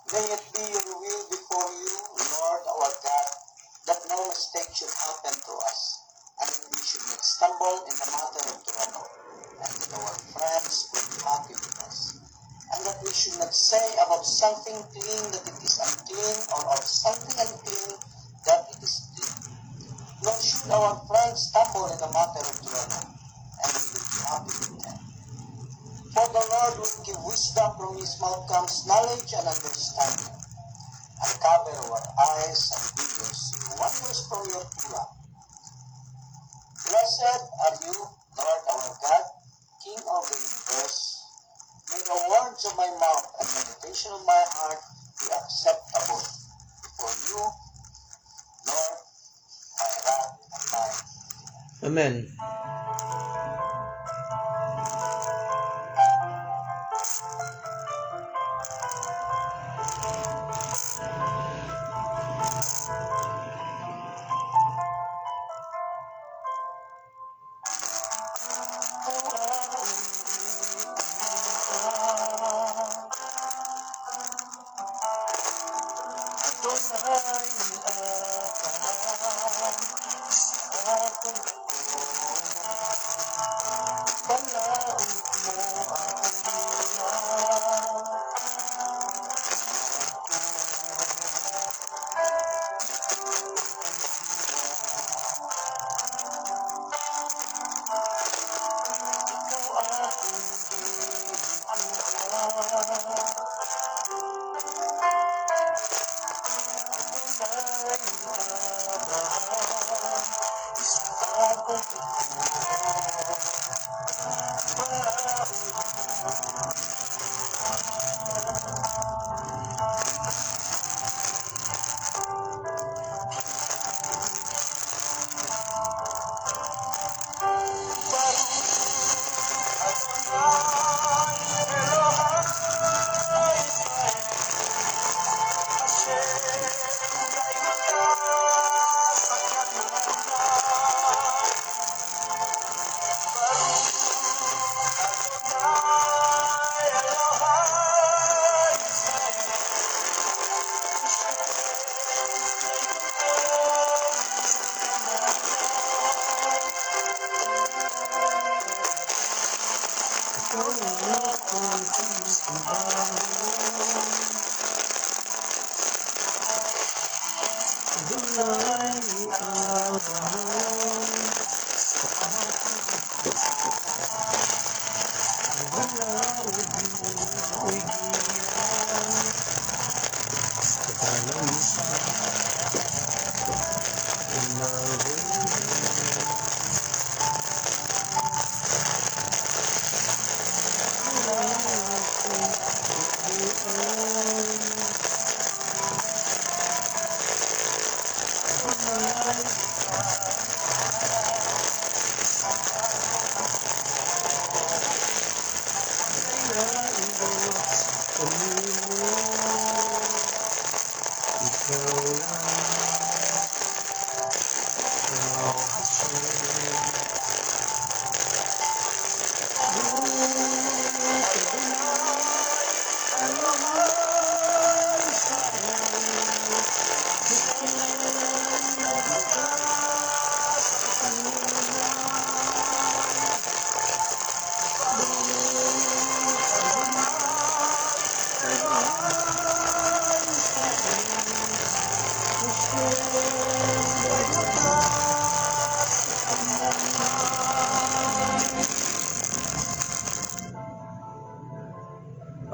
May it be your will before you, Lord our God, that no mistake should happen to us, and that we should not stumble in the matter of Toronto, and that our friends will be happy with us, and that we should not say about something clean that it is unclean, or of something unclean that it is clean. Nor should our friends stumble in the matter of Toronto, and we will be happy with them. For the Lord will give wisdom, from his mouth comes knowledge and understanding. Uncover our eyes and we will see wonders from your Torah. Blessed are you, Lord our God, King of the universe. May the words of my mouth and meditation of my heart be acceptable before you, Lord, my rock and my. Amen.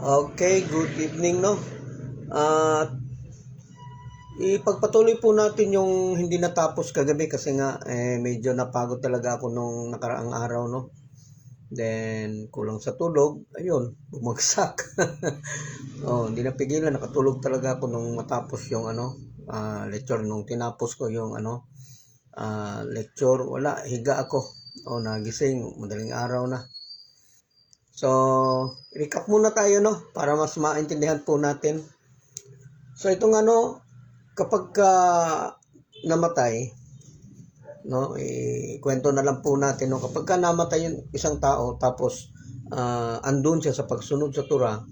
Okay, good evening, no? Ipagpatuloy po natin yung hindi natapos kagabi kasi nga medyo napagod talaga ako nung nakaraang araw, no? Then kulang sa tulog, ayun, bumagsak. Hindi napigilan, nakatulog talaga ako nung matapos yung lecture, nung tinapos ko yung lecture, wala, higa ako. Nagising, madaling araw na. So, recap muna tayo, no, para mas maintindihan po natin. So, itong kapag namatay, no, kwento na lang po natin, no, kapag namatay yung isang tao tapos andun siya sa pagsunod sa Torah,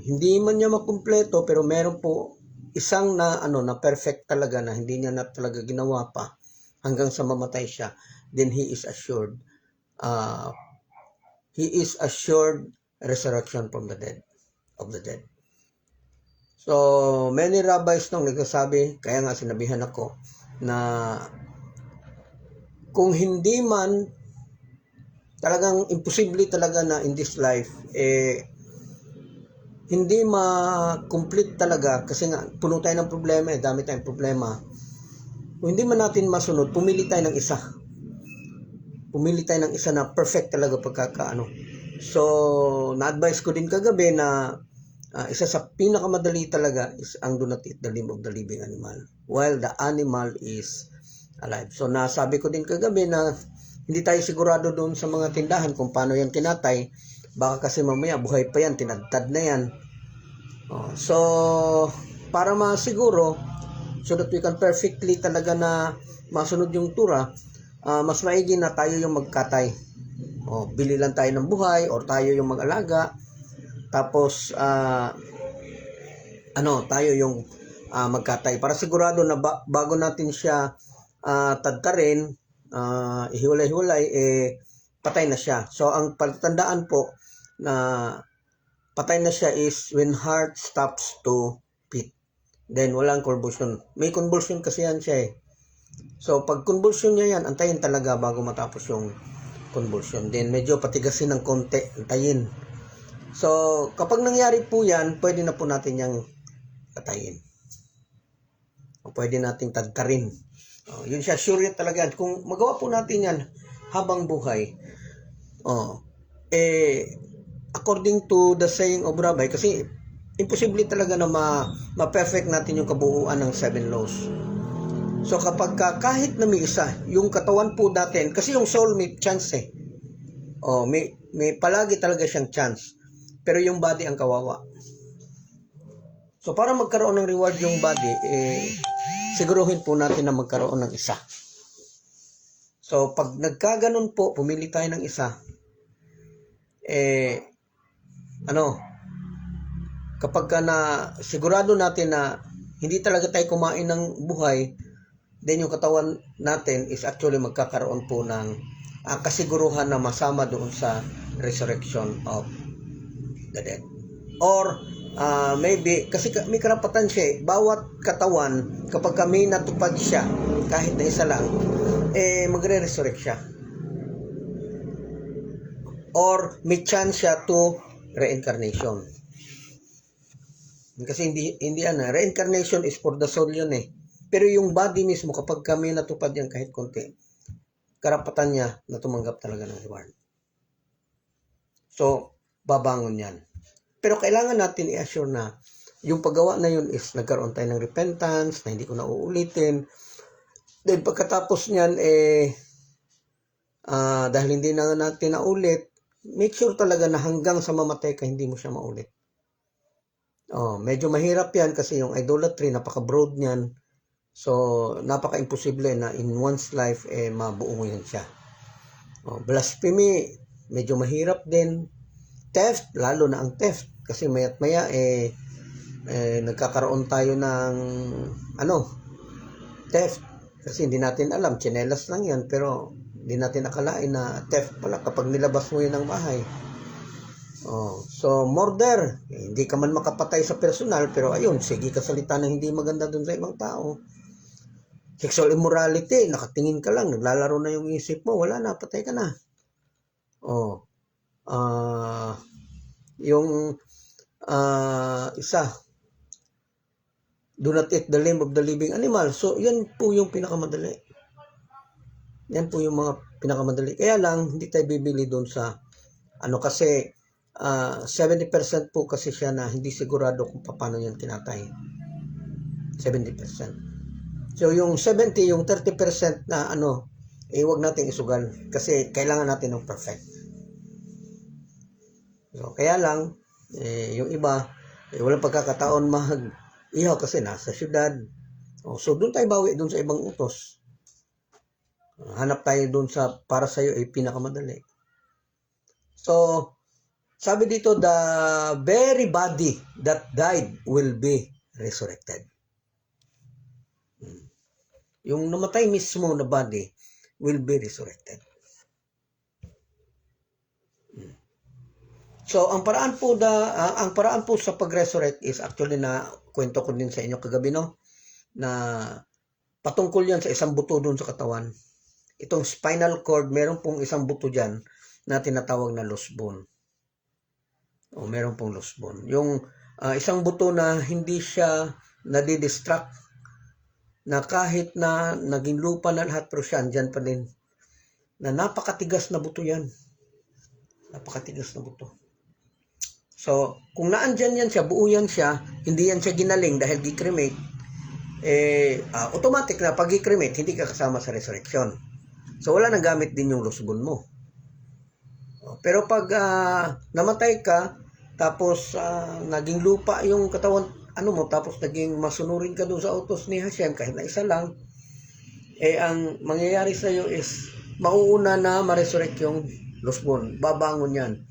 hindi man niya makumpleto, pero meron po isang na perfect talaga na hindi niya na talaga ginawa pa hanggang sa mamatay siya, then he is assured resurrection from the dead, of the dead. So many rabbis nung nagsasabi, kaya nga sinabihan ako na kung hindi man talagang imposible talaga na in this life hindi ma-complete talaga kasi nga puno tayo ng problema, dami tayong problema. Kung hindi man natin masunod, pumili tayo ng isa. Pumili tayo ng isa na perfect talaga pagkakaano. So, na-advise ko din kagabi na isa sa pinakamadali talaga is ang do not eat the limb of the living animal while the animal is alive. So, nasabi ko din kagabi na hindi tayo sigurado doon sa mga tindahan kung paano yan kinatay. Baka kasi mamaya buhay pa yan, tinadtad na yan. So, para masiguro, so that we can perfectly talaga na masunod yung tura, mas maigi na tayo yung magkatay. Bili lang tayo ng buhay or tayo yung mag-alaga. Tapos, tayo yung magkatay. Para sigurado na bago natin siya tadtarin, ihiwalay-hiwalay, patay na siya. So, ang pagtandaan po na patay na siya is when heart stops to beat. Then, walang convulsion. May convulsion kasi yan siya eh. So, pag convulsion niya yan, antayin talaga bago matapos yung convulsion. Then, medyo patigasin ng konti, antayin. So, kapag nangyari po yan, pwede na po natin yung patayin. O pwede nating tadtarin. Yun siya, sure talaga. Kung magawa po natin yan habang buhay, according to the saying of Rabbi, kasi imposible talaga na ma-perfect natin yung kabuuan ng 7 laws. So kapag kahit na may isa, yung katawan po natin, kasi yung soul may chance eh. May palagi talaga siyang chance. Pero yung body ang kawawa. So para magkaroon ng reward yung body, siguruhin po natin na magkaroon ng isa. So pag nagkaganon po, pumili tayo ng isa, kapag na sigurado natin na hindi talaga tayo kumain ng buhay, then yung katawan natin is actually magkakaroon po ng kasiguruhan na masama doon sa resurrection of the dead. Or maybe, kasi may karapatan siya bawat katawan, kapag kami natupad siya, kahit na isa lang, magre-resurrect siya. Or may chance siya to reincarnation. Kasi hindi reincarnation is for the soul yun eh. Pero yung body mismo, kapag kami natupad yan kahit konti, karapatan niya na tumanggap talaga ng reward. So, babangon yan. Pero kailangan natin i-assure na yung paggawa na yun is nagkaroon tayo ng repentance, na hindi ko na uulitin. Then pagkatapos niyan, dahil hindi na natin naulit, make sure talaga na hanggang sa mamatay ka, hindi mo siya maulit. Medyo mahirap yan kasi yung idolatry, napaka-broad niyan. So, napaka-imposible na in one's life, mabuo mo yan siya. Blasphemy, medyo mahirap din. Theft, lalo na ang theft. Kasi maya't maya, nagkakaroon tayo ng, theft. Kasi hindi natin alam, tsinelas lang yan, pero hindi natin akalain na theft pala kapag nilabas mo yun ng bahay. So, murder, hindi ka man makapatay sa personal, pero ayun, sige ka salita na hindi maganda dun sa ibang tao. Sexual immorality, nakatingin ka lang, naglalaro na yung isip mo, wala na, patay ka na. Yung isa, do not eat the limb of the living animal. So, yan po yung pinakamadali. Yan po yung mga pinakamadali. Kaya lang, hindi tayo bibili doon sa, kasi 70% po kasi siya na hindi sigurado kung paano yan tinatay. 70%. So, yung 70, yung 30% na wag natin isugal. Kasi kailangan natin ng perfect. So, kaya lang, yung iba, walang pagkakataon mag-ihaw kasi nasa syudad. So, doon tayo bawi doon sa ibang utos. Hanap tayo doon sa para sa'yo ay pinakamadali. So, Sabi dito, the very body that died will be resurrected. Yung namatay mismo na body will be resurrected. So, ang paraan po sa pag-resurrect is actually na kwento ko din sa inyo kagabi, no? Na patungkol yan sa isang buto doon sa katawan. Itong spinal cord, meron pong isang buto dyan na tinatawag na lost bone. O meron pong lost bone. Yung isang buto na hindi siya nadidistract, na kahit na naging lupa na lahat, pero siya andyan pa din. Na napakatigas na buto yan. Napakatigas na buto. So, kung naandyan yan siya, buo yan siya, hindi yan siya ginaling dahil gi-cremate, automatic na pag i-cremate, hindi ka kasama sa resurrection. So, wala nang gamit din yung lost bone mo. Pero pag namatay ka, tapos naging lupa yung katawan mo, tapos naging masunurin ka doon sa utos ni Hashem, kahit na isa lang, ang mangyayari sa iyo is mauuna na ma-resurrect yung lost bone. Babangon yan.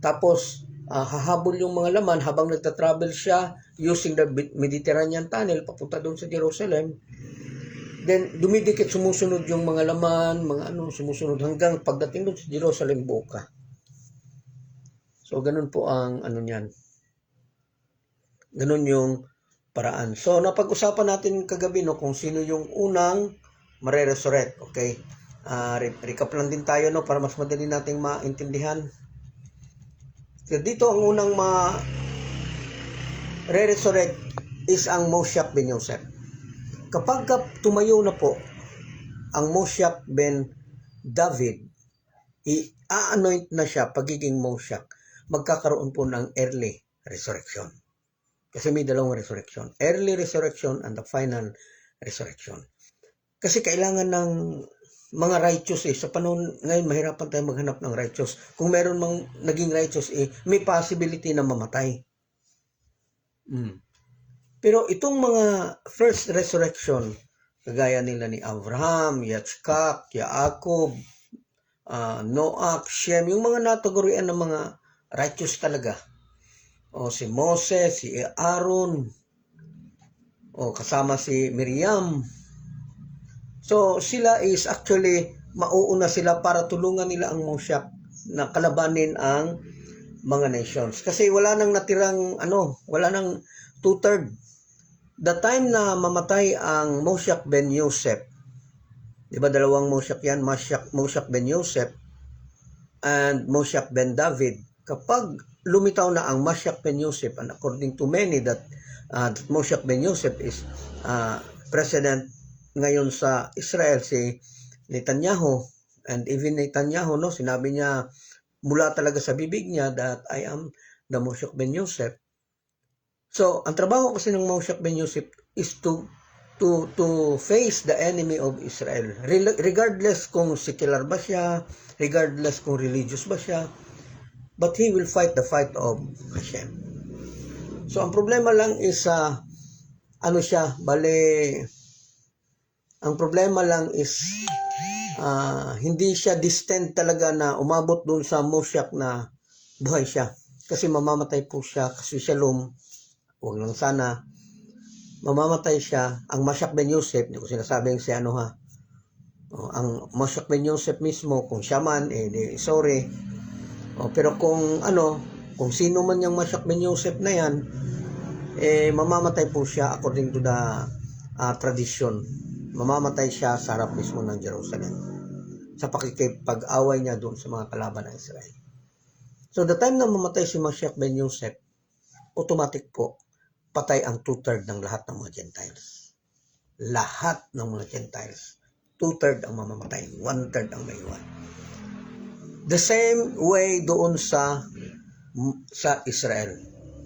Tapos hahabol yung mga laman habang nagta-travel siya using the Mediterranean Tunnel papunta doon sa Jerusalem. Then dumidikit, sumusunod yung mga laman, sumusunod hanggang pagdating doon sa Jerusalem buka. So ganun po ang niyan. Ganun yung paraan. So napag-usapan natin kagabi, no, kung sino yung unang mare-resurrect. Okay? Recap lang din tayo, no, para mas madali nating maintindihan. So dito ang unang re-resurrect is ang Moshiach ben Yosef. Kapag tumayo na po ang Moshiach ben David, i-anoint na siya pagiging Moshiach, magkakaroon po ng early resurrection. Kasi may dalawang resurrection. Early resurrection and the final resurrection. Kasi kailangan ng mga righteous sa panahon ngayon, mahirapan tayo maghanap ng righteous. Kung meron mang naging righteous may possibility na mamatay. Pero itong mga first resurrection, kagaya nila ni Abraham, Yitzchak, Yaakov, Noah, Shem, yung mga natagurian ng mga righteous talaga. O si Moses, si Aaron, o kasama si Miriam. So sila is actually mauuna sila para tulungan nila ang Moshiach na kalabanin ang mga nations. Kasi wala nang natirang wala nang 2/3. The time na mamatay ang Moshiach ben Yosef, di ba dalawang Moshiach yan, Moshiach ben Yosef and Moshiach ben David. Kapag lumitaw na ang Moshiach ben Yosef, and according to many that Moshiach ben Yosef is president ngayon sa Israel, si Netanyahu, and even Netanyahu, no, sinabi niya mula talaga sa bibig niya that I am the Moshiach ben Yosef. So, ang trabaho kasi ng Moshiach ben Yosef is to face the enemy of Israel. Regardless kung secular ba siya, regardless kung religious ba siya, but he will fight the fight of Hashem. So, ang problema lang is ang problema lang is hindi siya distant talaga na umabot dun sa Moshiach na buhay siya. Kasi mamamatay po siya, kasi shalom, huwag lang sana, mamamatay siya. Ang Moshiach ben Yosef, hindi ko sinasabing si ang Moshiach ben Yosef mismo, kung siya man, sorry. Pero kung sino man yung Moshiach ben Yosef na yan, mamamatay po siya according to the tradition. Mamamatay siya sa harap mismo ng Jerusalem sa pakikipag-away niya doon sa mga kalaban ng Israel. So the time na mamatay si Moshiach ben Yosef, automatic po patay ang 2/3 ng lahat ng mga Gentiles. Lahat ng mga Gentiles, 2/3 ang mamamatay, 1/3 ang maiwan. The same way doon sa Israel,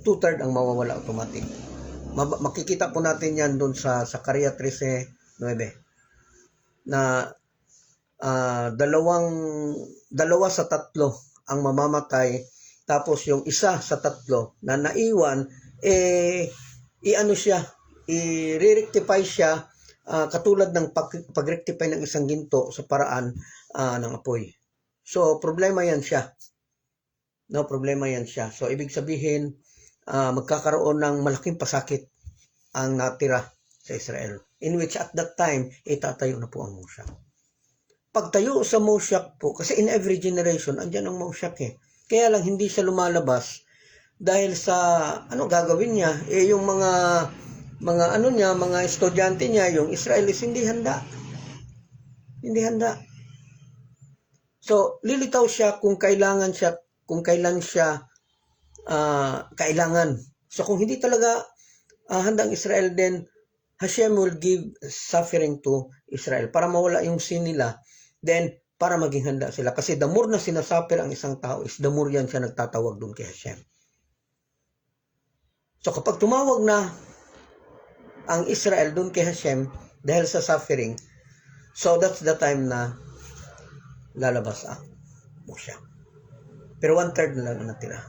2/3 ang mawawala automatic. Makikita po natin yan doon sa Zechariah 13:9 na dalawa sa tatlo ang mamamatay, tapos yung isa sa tatlo na naiwan i-rectify siya katulad ng pag-rectify ng isang ginto sa paraan ng apoy. So problema yan siya. No, problema yan siya. So, ibig sabihin, magkakaroon ng malaking pasakit ang natira sa Israel. In which at that time, itatayo na po ang Moshiach. Pagtayo sa Moshiach po, kasi in every generation, andyan ang Moshiach eh. Kaya lang hindi siya lumalabas dahil sa, ano gagawin niya? Yung mga estudyante niya, yung Israelis, hindi handa. Hindi handa. So, lilitaw siya kung kailan siya kailangan. So, kung hindi talaga handang Israel, then Hashem will give suffering to Israel para mawala yung sin nila, then para maging handa sila. Kasi the more na sinasuffer ang isang tao is the more yan siya nagtatawag doon kay Hashem. So, kapag tumawag na ang Israel doon kay Hashem dahil sa suffering, so that's the time na lalabas ang Moshiach. Pero 1/3 na lang ang natira.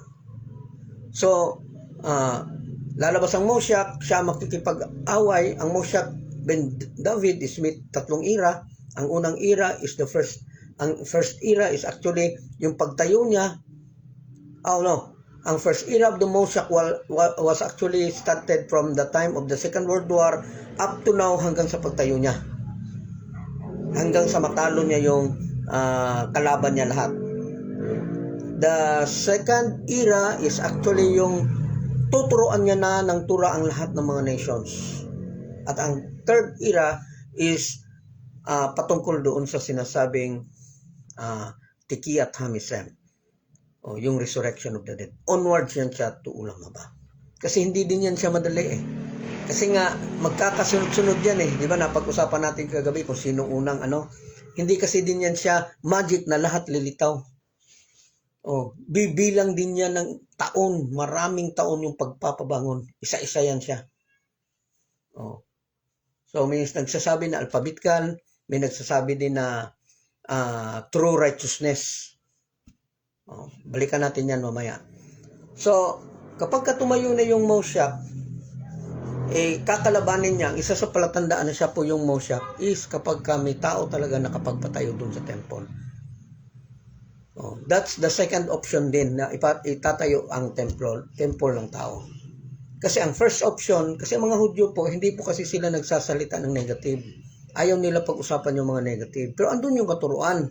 So, lalabas ang Moshiach, siya makikipag-away. Ang Moshiach ben David is with tatlong era. Ang unang era is ang first era is actually yung pagtayo niya. Ang first era of the Moshiach was actually started from the time of the Second World War up to now hanggang sa pagtayo niya. Hanggang sa matalo niya yung kalaban niya lahat. The second era is actually yung tuturuan niya na ng tura ang lahat ng mga nations. At ang third era is patungkol doon sa sinasabing Tikiyat Hamisem, o yung resurrection of the dead. Onwards yan siya to ulang haba. Kasi hindi din yan siya madali eh. Kasi nga magkakasunod-sunod yan eh. Di ba napag-usapan natin kagabi kung sino unang Hindi kasi din yan siya magic na lahat lilitaw. Bibilang din yan ng taon, maraming taon yung pagpapabangon. Isa-isa yan siya. So, may nagsasabi na alphabetical, may nagsasabi din na true righteousness. Balikan natin yan mamaya. So, kapag tumayo na yung Moshiach, kakalabanin niya, isa sa palatandaan na siya po yung Moshiach is kapag may tao talaga nakapagpatayo dun sa temple. That's the second option din na itatayo ang temple ng tao. Kasi ang first option, kasi ang mga Hudyo po, hindi po kasi sila nagsasalita ng negative. Ayaw nila pag-usapan yung mga negative. Pero andun yung katuruan.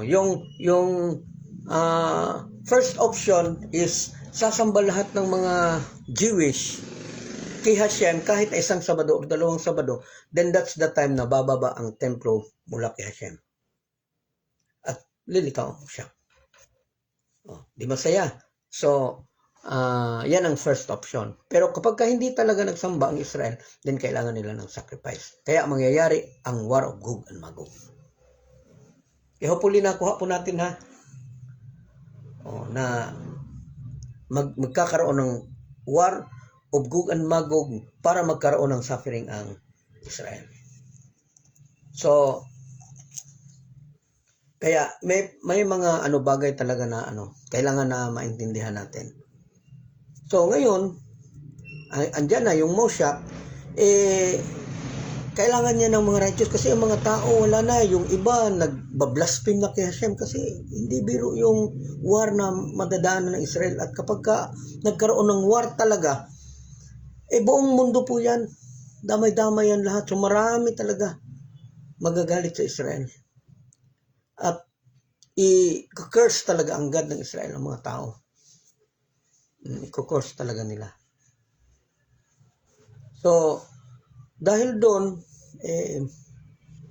Yung first option is sasamba lahat ng mga Jewish kay Hashem kahit isang Sabado o dalawang Sabado, then that's the time na bababa ang templo mula kay Hashem. At lilitaw siya. Di masaya? So, yan ang first option. Pero kapag hindi talaga nagsamba ang Israel, then kailangan nila ng sacrifice. Kaya mangyayari ang War of Gog and Magog. Hopefully nakuha po natin na magkakaroon ng War of Gog and Magog para magkaroon ng suffering ang Israel. So, kaya may mga bagay talaga na kailangan na maintindihan natin. So ngayon, andyan na yung Moshiach, kailangan niya ng mga righteous kasi yung mga tao wala na, yung iba nagbablaspheme na kay Hashem kasi hindi biro yung war na madadaanan ng Israel. At kapag nagkaroon ng war talaga, buong mundo po yan, damay-damay yan lahat. So marami talaga magagalit sa Israel. At i-curse talaga ang God ng Israel ang mga tao. I-curse talaga nila. So, dahil doon,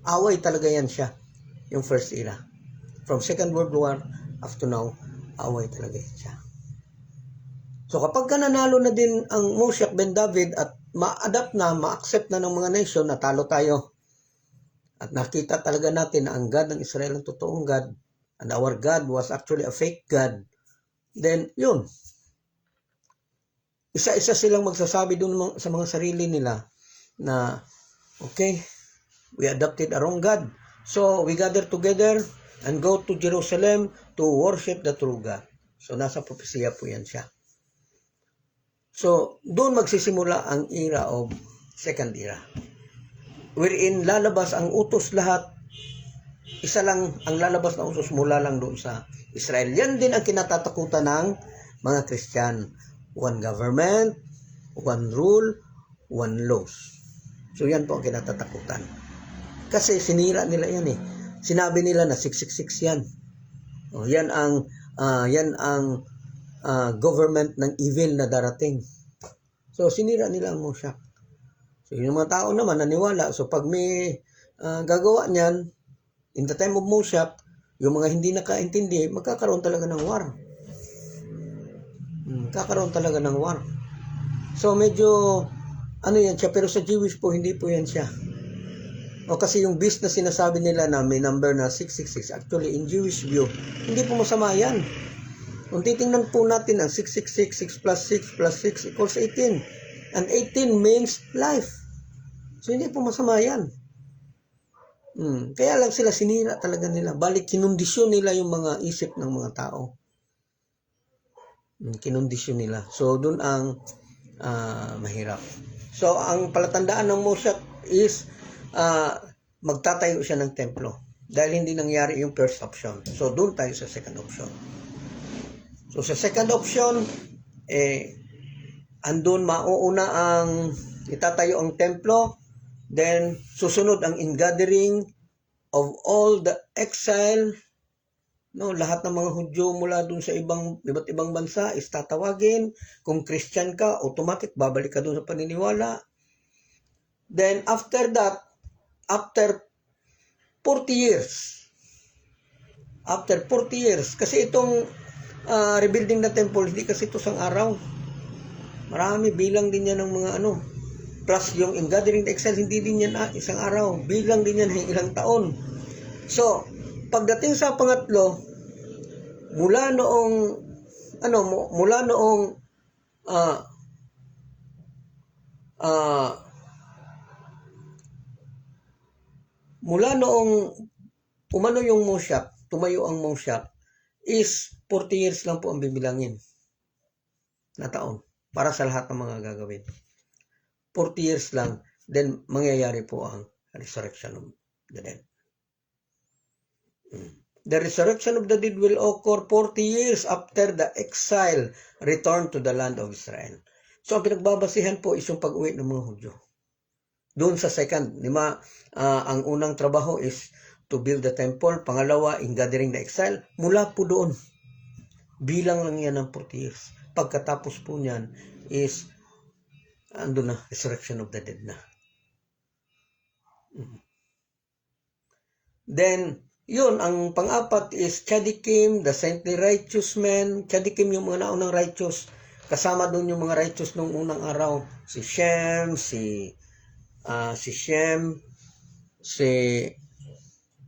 away talaga yan siya, yung first era. From Second World War up to now, away talaga yan siya. So, kapag nanalo na din ang Moshiach ben David at ma-adapt na, ma-accept na ng mga nation, natalo tayo. At nakita talaga natin na ang God ng Israel ang totoong God, and our God was actually a fake God, then yun. Isa-isa silang magsasabi doon sa mga sarili nila na, okay, we adopted a wrong God. So, we gather together and go to Jerusalem to worship the true God. So, nasa propesya po yan siya. So, doon magsisimula ang era of second era. Wherein lalabas ang utos lahat isa lang ang lalabas na usos mula lang doon sa Israel. Yan din ang kinatatakutan ng mga Christian. One government, one rule, one laws. So yan po ang kinatatakutan. Kasi sinira nila yan eh. Sinabi nila na 666 yan. Yan ang government ng evil na darating. So sinira nila ang Moshe. So yung mga tao naman naniwala. So pag may gagawa niyan, in the time of Moshe, yung mga hindi nakaintindi, magkakaroon talaga ng war. Kakaroon talaga ng war. So medyo ano yan siya, pero sa Jewish po hindi po yan siya. O kasi yung beast na sinasabi nila na may number na 666, actually in Jewish view, hindi po masama yan. Kung titingnan po natin ang 666, 6 plus 6 plus 6 equals 18. And 18 means life. So hindi po masama yan. Kaya lang sila sinira talaga nila. Balik kinondisyon nila yung mga isip ng mga tao. Kinondisyon nila. So doon ang mahirap. So ang palatandaan ng Moshe is magtatayo siya ng templo. Dahil hindi nangyari yung first option. So doon tayo sa second option. So sa second option, andun mauuna ang itatayo ang templo. Then, susunod ang ingathering of all the exile. No, lahat ng mga Hudyo mula dun sa iba't ibang bansa is tatawagin. Kung Christian ka, automatic babalik ka dun sa paniniwala. Then, after that, after 40 years, kasi itong rebuilding na temple, hindi kasi ito sang araw. Marami, bilang din yan ng mga plus yung ingathering the exile, hindi din yan isang araw. Bilang din yan ilang taon. So, pagdating sa pangatlo, mula noong umano yung Moshe, tumayo ang Moshe, is 40 years lang po ang bibilangin na taon para sa lahat ng mga gagawin. 40 years lang, then mangyayari po ang resurrection of the dead. The resurrection of the dead will occur 40 years after the exile return to the land of Israel. So ang pinagbabasihan po is yung pag-uwi ng mga Hudyo. Doon sa second, ang unang trabaho is to build the temple. Pangalawa, in gathering the exile. Mula po doon, bilang lang yan ng 40 years. Pagkatapos po niyan is ando na, resurrection of the dead na. Then, yun, ang pang-apat is Tzadikim, the saintly righteous men. Tzadikim yung mga naunang righteous. Kasama doon yung mga righteous nung unang araw. Si Shem,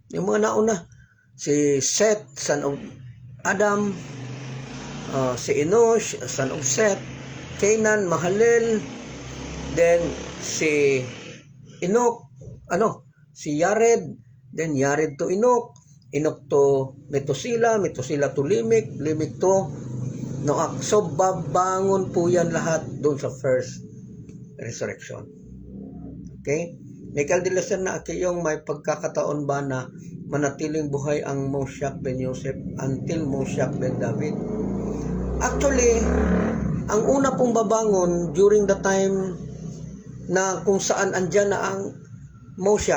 yung mga nauna. Si Seth, son of Adam. Si Enosh, son of Seth. Canaan, Mahalel. Then, si Enoch, si Yared, then Yared to Enoch, Enoch to Methuselah, Methuselah to Limik, Limik to Noach. So, babangon po yan lahat doon sa first resurrection. Okay? Michael de la Serna, yung may pagkakataon ba na manatiling buhay ang Moshe ben Yosef until Moshe ben David? Actually, ang una pong babangon during the time na kung saan andyan na ang Moshe,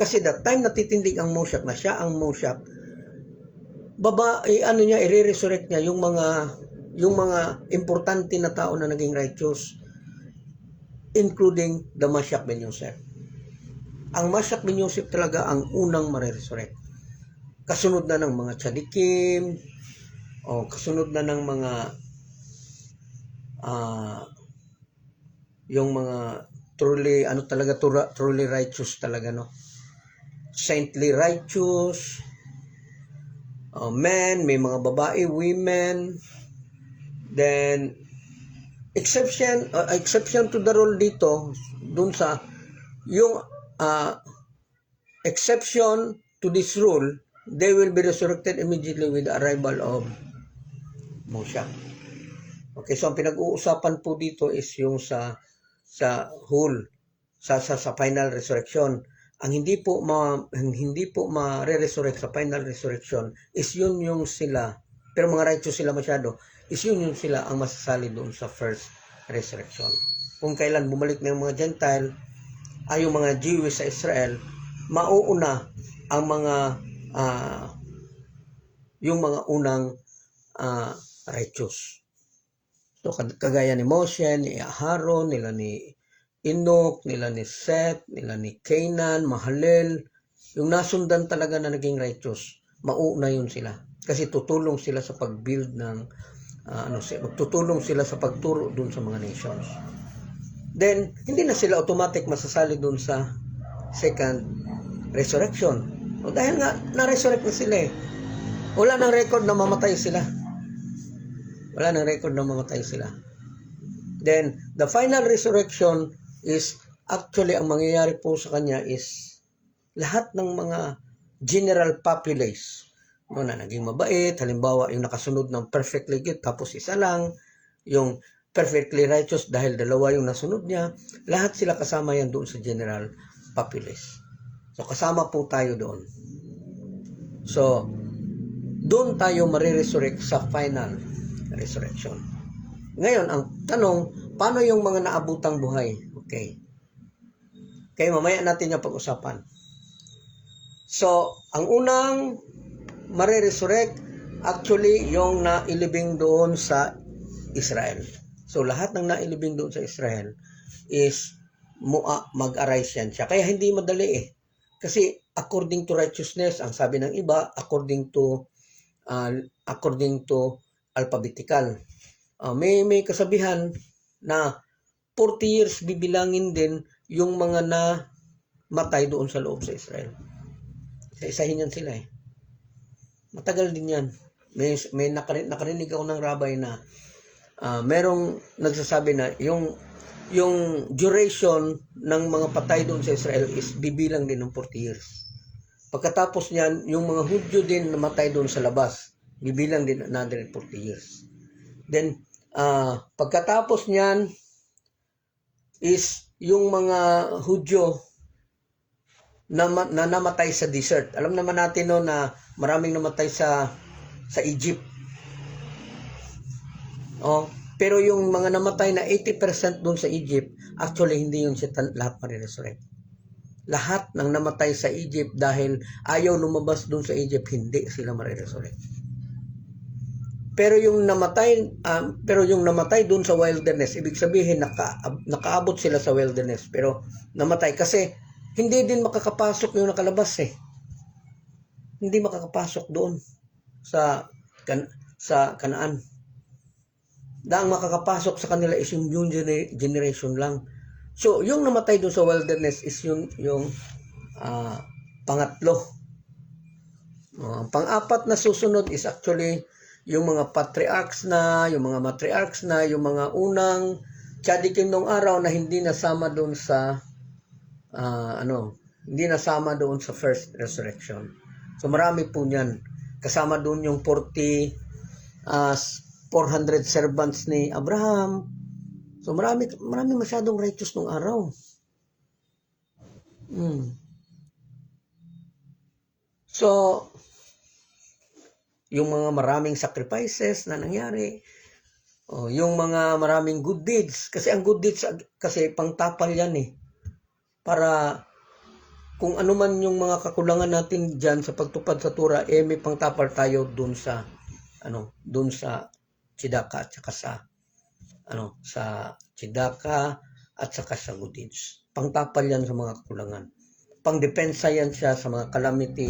kasi that time natitindig ang Moshe na siya ang Moshe, i-resurrect niya yung mga importante na tao na naging righteous, including the Mashiach ben Yosef. Ang Mashiach ben Yosef talaga ang unang mare-resurrect. Kasunod na ng mga tzadikim, o kasunod na ng mga yung mga truly truly righteous talaga, no? Saintly righteous men, may mga babae, women. Then exception to the rule dito dun sa yung exception to this rule, they will be resurrected immediately with the arrival of Moshe. Okay, so ang pinag-uusapan po dito is yung sa whole, sa final resurrection. ang hindi po ma-resurrect sa final resurrection is yun yung sila, pero mga righteous sila masyado, is yun yung sila ang masasali doon sa first resurrection. Kung kailan bumalik na yung mga Gentile, ay yung mga Jewish sa Israel, mauuna ang mga yung mga unang righteous. So kagaya ni Moshe, ni Aaron, nila ni Enoch, nila ni Seth, nila ni Canaan, Mahalel, yung nasundan talaga na naging righteous, mauuna yun sila. Kasi tutulong sila sa pag-build ng, magtutulong sila sa pagturo dun sa mga nations. Then, hindi na sila automatic masasali dun sa second resurrection. O dahil nga, na-resurrect na sila eh. Wala nang record na mamatay sila. Wala nang record na mamatay sila. Then, the final resurrection is actually ang mangyayari po sa kanya is lahat ng mga general populace na naging mabait, halimbawa yung nakasunod ng perfectly good tapos isa lang, yung perfectly righteous dahil dalawa yung nasunod niya, lahat sila kasama yan doon sa general populace. So kasama po tayo doon. So doon tayo mariresurrect sa final resurrection. Ngayon, ang tanong, paano yung mga naabutang buhay? Okay. Kaya mamaya natin yung pag-usapan. So, ang unang mariresurrect, actually, yung nailibing doon sa Israel. So, lahat ng nailibing doon sa Israel is mag-arise yan siya. Kaya hindi madali eh. Kasi according to righteousness, ang sabi ng iba, according to alphabetical. May kasabihan na 40 years bibilangin din yung mga namatay doon sa loob sa Israel. Isa-isahin yan sila eh. Matagal din yan. May nakarinig ako ng rabbi na merong nagsasabi na yung duration ng mga patay doon sa Israel is bibilang din ng 40 years. Pagkatapos niyan, yung mga Hudyo din namatay doon sa labas, bibilang din another 40 years. Then, pagkatapos niyan is yung mga Hudyo na namatay sa desert. Alam naman natin no na maraming namatay sa Egypt. Pero yung mga namatay na 80% doon sa Egypt, actually hindi yun siya lahat mariresurrect. Lahat ng namatay sa Egypt dahil ayaw lumabas doon sa Egypt, hindi sila mariresurrect. Pero yung namatay doon sa wilderness, ibig sabihin nakaabot sila sa wilderness pero namatay kasi hindi din makakapasok yung nakalabas eh. Hindi makakapasok doon sa Kanaan. Ang makakapasok sa kanila is yung generation lang. So, yung namatay doon sa wilderness is yung pangatlo. Ang pang-apat na susunod is actually yung mga patriarchs na, yung mga matriarchs na, yung mga unang tzadikim nung araw na hindi nasama doon sa hindi nasama doon sa first resurrection. So marami po niyan. Kasama doon yung 400 servants ni Abraham. So marami masyadong righteous nung araw. So yung mga maraming sacrifices na nangyari, yung mga maraming good deeds, kasi ang good deeds kasi pangtapal yan eh. Para kung ano man yung mga kakulangan natin diyan sa pagtupad sa Torah, may pangtapal tayo doon sa tzedakah at saka sa tzedakah at saka sa good deeds. Pangtapal yan sa mga kakulangan. Pangdepensa yan siya sa mga calamity,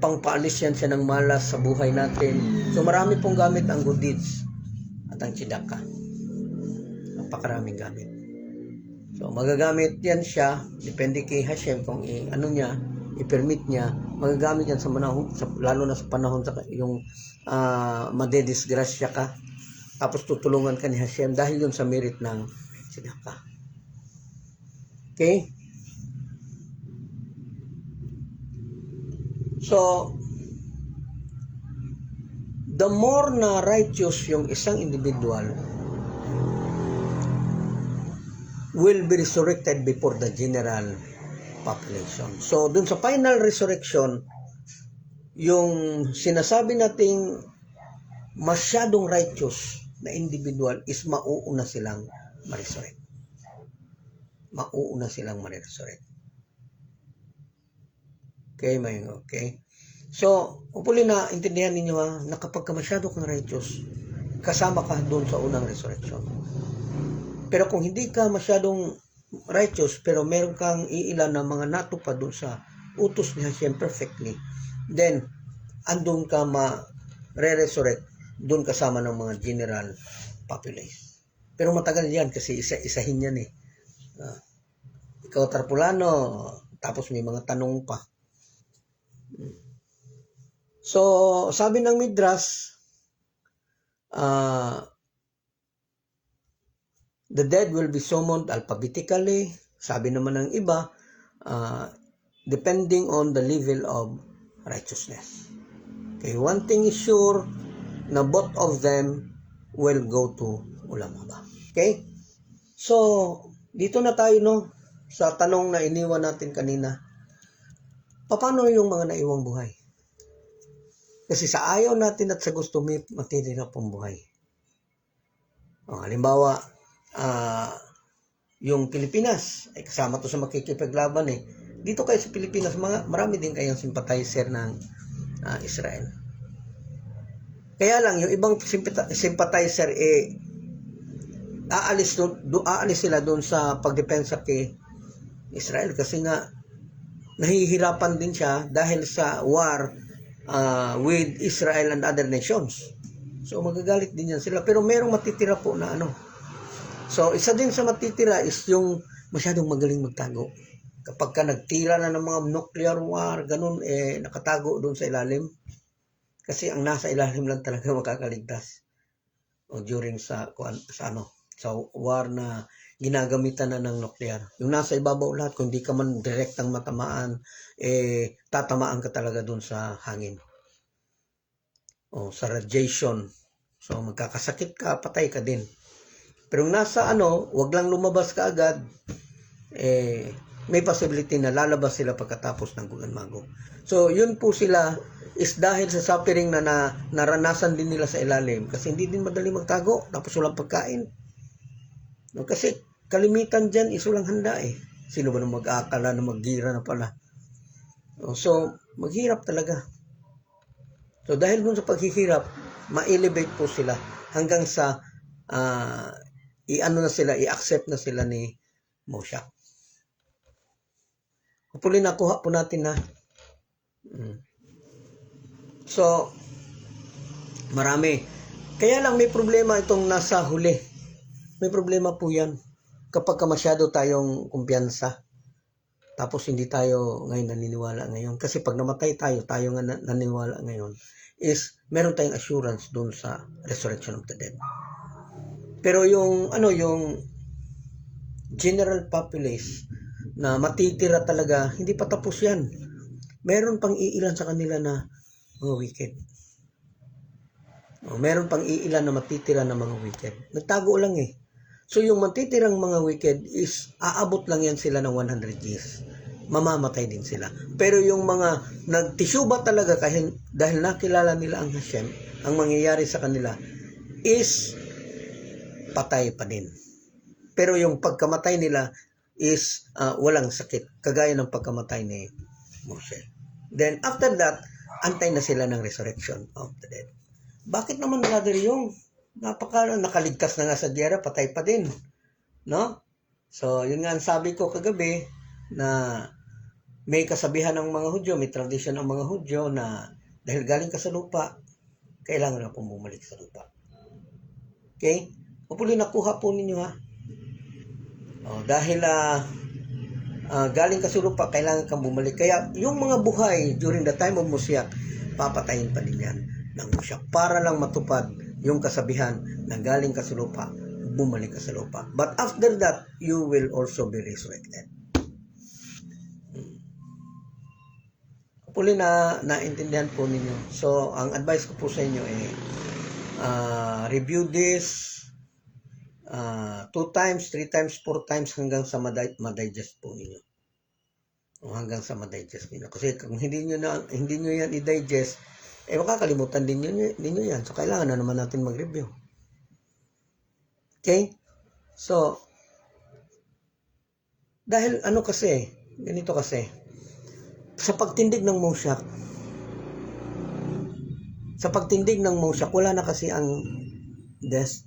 pangpaalis yan siya ng malas sa buhay natin. So marami pong gamit ang good deeds at ang tzedakah. Napakaraming gamit. So magagamit yan siya, depende kay Hashem kung i-permit niya, magagamit yan sa panahon, lalo na sa panahon sa yung madedisgrasya ka. Tapos tutulungan ka ni Hashem dahil yun sa merit ng tzedakah. Okay? So, the more na righteous yung isang individual will be resurrected before the general population. So, dun sa final resurrection, yung sinasabi nating masyadong righteous na individual is mauuna silang ma-resurrect. Mauuna silang ma-resurrect. Okay? So, hopefully na intindihan ninyo na kapag ka masyado kang righteous, kasama ka doon sa unang resurrection. Pero kung hindi ka masyadong righteous, pero meron kang iilan na mga natupad doon sa utos ni Hashem perfectly, then, andun ka ma-resurrect doon kasama ng mga general populace. Pero matagal yan kasi isa-isahin yan eh. Ikaw tarpulano, tapos may mga tanong pa. So, sabi ng Midrash, the dead will be summoned alphabetically. Sabi naman ng iba, depending on the level of righteousness. Okay, one thing is sure, na both of them will go to Ulam Haba. Okay? So, dito na tayo sa tanong na iniwan natin kanina. Paano yung mga naiwang buhay? Kasi sa ayaw natin at sa gusto may matitira pong buhay. Halimbawa, yung Pilipinas, ay kasama to sa makikipaglaban eh. Dito kayo sa Pilipinas, marami din kayong sympathizer ng Israel. Kaya lang, yung ibang sympathizer aalis sila doon sa pagdepensa kay Israel kasi nga nahihirapan din siya dahil sa war with Israel and other nations. So magagalit din yan sila. Pero merong matitira po na So isa din sa matitira is yung masyadong magaling magtago. Kapag ka nagtira na ng mga nuclear war, ganun, nakatago doon sa ilalim. Kasi ang nasa ilalim lang talaga makakaligtas. O during sa war na ginagamitan na ng nuclear. Yung nasa ibabaw lahat, kung di ka man direktang matamaan, tatamaan ka talaga doon sa hangin. O sa radiation. So magkakasakit ka, patay ka din. Pero yung nasa wag lang lumabas ka agad, may possibility na lalabas sila pagkatapos ng guganmago. So yun po sila is dahil sa suffering na naranasan din nila sa ilalim kasi hindi din madali magtago tapos walang pagkain. No, kasi kalimitan dyan is walang handa eh. Sino ba nang mag-aakala na maghira na pala? So maghirap talaga. So dahil dun sa paghihirap, ma-elevate po sila hanggang sa i-accept na sila ni Moshe. Hopefully nakuha po natin na. So, marami. Kaya lang may problema itong nasa huli. May problema po yan. Kapag masyado tayong kumpiyansa. Tapos hindi tayo ngayon naniniwala ngayon. Kasi pag namatay tayo nga naniniwala ngayon, is meron tayong assurance doon sa resurrection of the dead. Pero yung general populace na matitira talaga, hindi pa tapos yan. Meron pang iilan sa kanila na mga wicked. Meron pang iilan na matitira na mga wicked. Nagtago lang eh. So yung matitirang mga wicked is aabot lang yan sila ng 100 years. Mamamatay din sila. Pero yung mga nagtisyuba talaga dahil nakilala nila ang Hashem, ang mangyayari sa kanila is patay pa din. Pero yung pagkamatay nila is walang sakit. Kagaya ng pagkamatay ni Moshe. Then after that, antay na sila ng resurrection of the dead. Bakit naman, Brother Yung? Nakaligtas na nga sa giyera, patay pa din. No? So, yun nga ang sabi ko kagabi, na may kasabihan ng mga Hudyo, may tradisyon ng mga Hudyo na dahil galing ka sa lupa, kailangan na pong bumalik sa lupa. Okay? Hopefully nakuha po ninyo dahil galing ka sa lupa, kailangan kang bumalik. Kaya yung mga buhay during the time of Moshiach, papatayin pa din yan ng Moshiach para lang matupad yung kasabihan na galing ka sa lupa, bumalik ka sa lupa. But after that, you will also be resurrected. Hopefully naintindihan po ninyo. So, ang advice ko po sa inyo review this 2 times, 3 times, 4 times hanggang sa ma-digest po ninyo. hanggang sa ma-digest niyo. Kasi kung hindi niyo yan i-digest, makakalimutan din niyo yan. So, kailangan na naman natin mag-review. Okay? So, dahil ganito kasi, sa pagtindig ng Moshiach, wala na kasi ang death.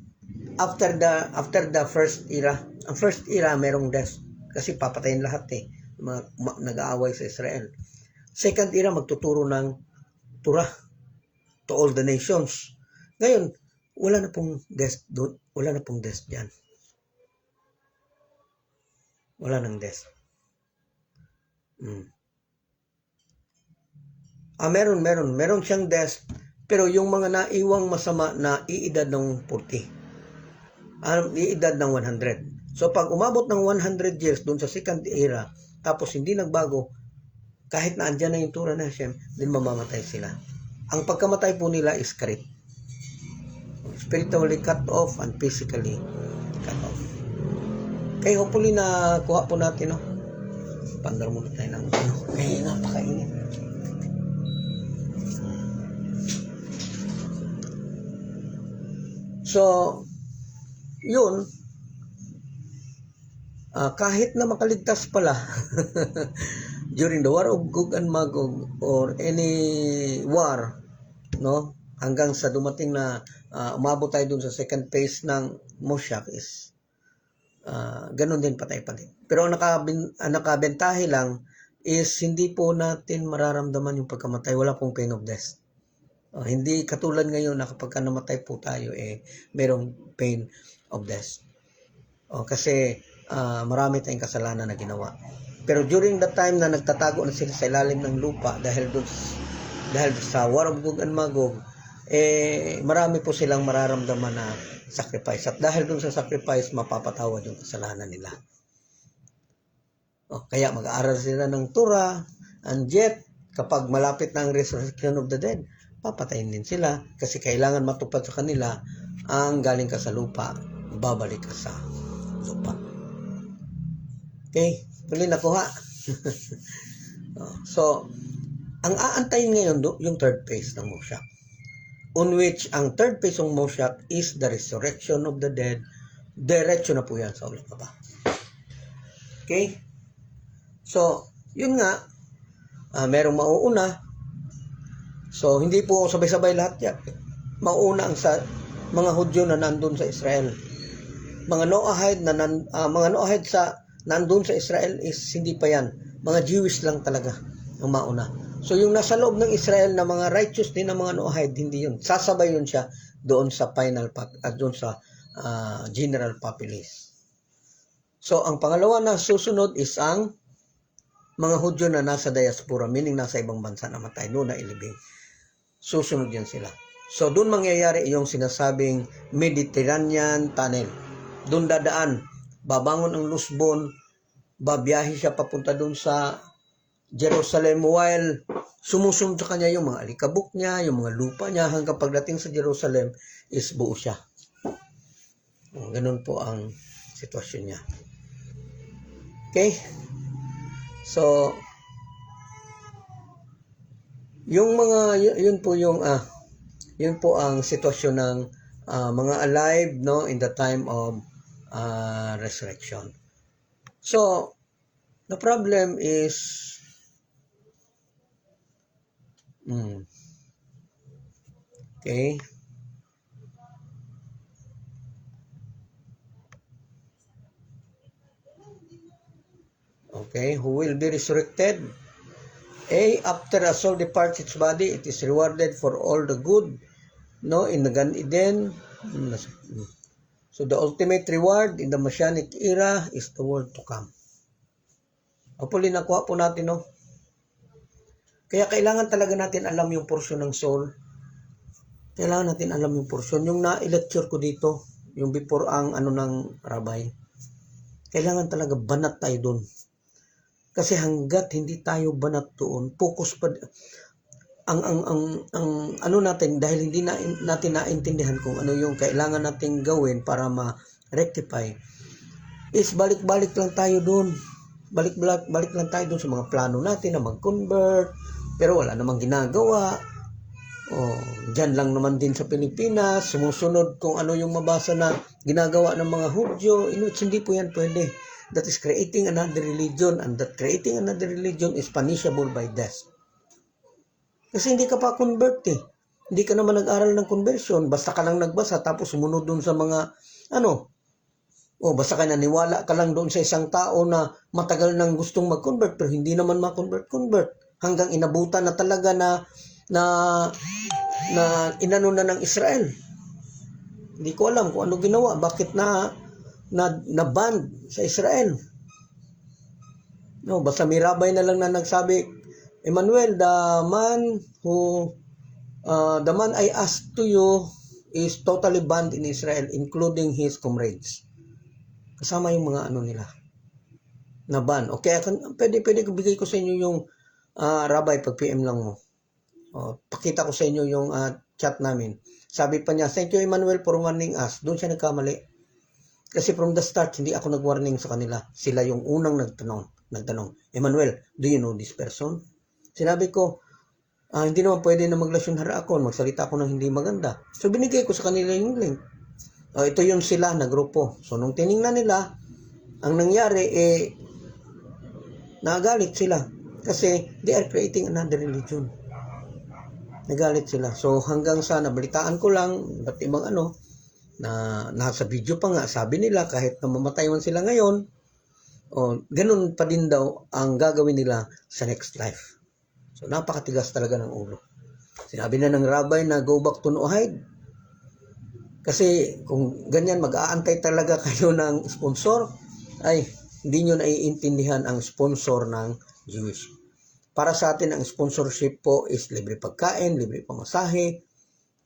After the first era, ang first era merong death. Kasi papatayin lahat nag-aaway sa Israel. Second era, magtuturo ng Torah to all the nations. Ngayon, wala na pong death doon. Wala na pong death dyan. Wala nang death. Meron siyang death, pero yung mga naiwang masama na iedad ng 40, iedad ng 100. So pag umabot ng 100 years doon sa second era, tapos hindi nagbago, kahit na andyan na yung Torah na Hashem, din mamamatay sila. Ang pagkamatay po nila is karit. Spiritually cut off and physically cut off. Kaya hopefully na kuha po natin, no? Pandar muna tayo ng kaya napakainit. So, yun, kahit na makaligtas pala during the war of Gog and Magog or any war, no, hanggang sa dumating na umabot tayo dun sa second phase ng Moshiach is ganun din, patay pa din. Pero ang nakabentahe lang is hindi po natin mararamdaman yung pagkamatay. Wala pong pain of death. Hindi katulad ngayon na kapag namatay po tayo, merong pain of death. Kasi marami tayong kasalanan na ginawa. Pero during the time na nagtatago na sila sa ilalim ng lupa dahil sa War of Gog and Magog, marami po silang mararamdaman na sacrifice. At dahil dun sa sacrifice, mapapatawad yung kasalanan nila. Kaya mag-aaral sila ng Torah, and yet, kapag malapit na ang resurrection of the dead, papatayin din sila kasi kailangan matupad sa kanila ang galing ka sa lupa, babalik ka sa lupa. Okay? Huli nakuha. So, ang aantayin ngayon yung third phase ng Moshiach, on which ang third phase ng Moshiach is the resurrection of the dead. Diretso na po yan sa ulit pa ba. Okay? So, yun nga, merong mauuna. So, hindi po sabay-sabay lahat yan. Mauuna ang sa mga Hudyo na nandun sa Israel. Mga Noahide sa nandun sa Israel is hindi pa yan. Mga Jewish lang talaga ang mauna. So, yung nasa loob ng Israel na mga righteous din na mga Noahide, hindi yun. Sasabay yun siya doon sa doon sa general populace. So, ang pangalawa na susunod is ang mga Hudyo na nasa diaspora, meaning nasa ibang bansa na matay, doon na ilibing. Susunod yan sila. So, doon mangyayari yung sinasabing Mediterranean Tunnel. Doon dadaan. Babangon ang Lusbon, babiyahe siya papunta doon sa Jerusalem while sumusunod sa kanya yung mga alikabok niya, yung mga lupa niya, hanggang pagdating sa Jerusalem is buo siya. Ganun po ang sitwasyon niya. Okay? So, yun po ang sitwasyon ng mga alive, no, in the time of resurrection. So, the problem is okay. Okay, who will be resurrected? After a soul departs its body, it is rewarded for all the good, no, in the Gan Eden. So the ultimate reward in the Messianic era is the world to come. Hopefully nakuha po natin, no? Kaya kailangan talaga natin alam yung portion ng soul. Kailangan natin alam yung portion. Yung na-lecture ko dito, yung before ang ng rabbi, kailangan talaga banat tayo doon. Kasi hanggat hindi tayo banat doon, focus pa ang natin, dahil hindi natin naintindihan kung ano yung kailangan nating gawin para ma-rectify, is balik-balik lang tayo doon. balik lang tayo dun sa mga plano natin na mag-convert, pero wala namang ginagawa. Diyan lang naman din sa Pilipinas, sumusunod kung ano yung mabasa na ginagawa ng mga Hudyo. Hindi po yan pwede. That is creating another religion, and that creating another religion is punishable by death. Kasi hindi ka pa convert eh. Hindi ka naman nag-aral ng conversion, basta ka lang nagbasa tapos sumunod dun sa mga basta ka naniwala ka lang doon sa isang tao na matagal nang gustong mag-convert pero hindi naman ma-convert hanggang inabutan na talaga na inano na ng Israel. Hindi ko alam kung ano ginawa, bakit na ban sa Israel. Basta may rabay na lang na nagsabi, Emmanuel, the man I asked to you is totally banned in Israel, including his comrades. Kasama yung mga nila na ban. Okay, pwede ko bigay ko sa inyo yung rabbi pag PM lang mo. Pakita ko sa inyo yung chat namin. Sabi pa niya, thank you Emmanuel for warning us. Doon siya nagkamali. Kasi from the start, hindi ako nag-warning sa kanila. Sila yung unang nagtanong. Emmanuel, do you know this person? Sinabi ko, hindi naman pwede na maglasyon hara ako. Magsalita ako ng hindi maganda. So binigay ko sa kanila yung link. Ito yung sila na grupo. So nung tiningnan nila, ang nangyari nagalit sila. Kasi they are creating another religion. Nagalit sila. So hanggang sa nabalitaan ko lang, ba't ibang na nasa video pa nga, sabi nila kahit na mamatay man sila ngayon, ganun pa din daw ang gagawin nila sa next life. So napakatigas talaga ng ulo. Sinabi na ng rabbi na go back to Noahide. Kasi kung ganyan mag-aantay talaga kayo ng sponsor, ay hindi nyo naiintindihan ang sponsor ng Jewish. Para sa atin, ang sponsorship po is libre pagkain, libre pamasahe.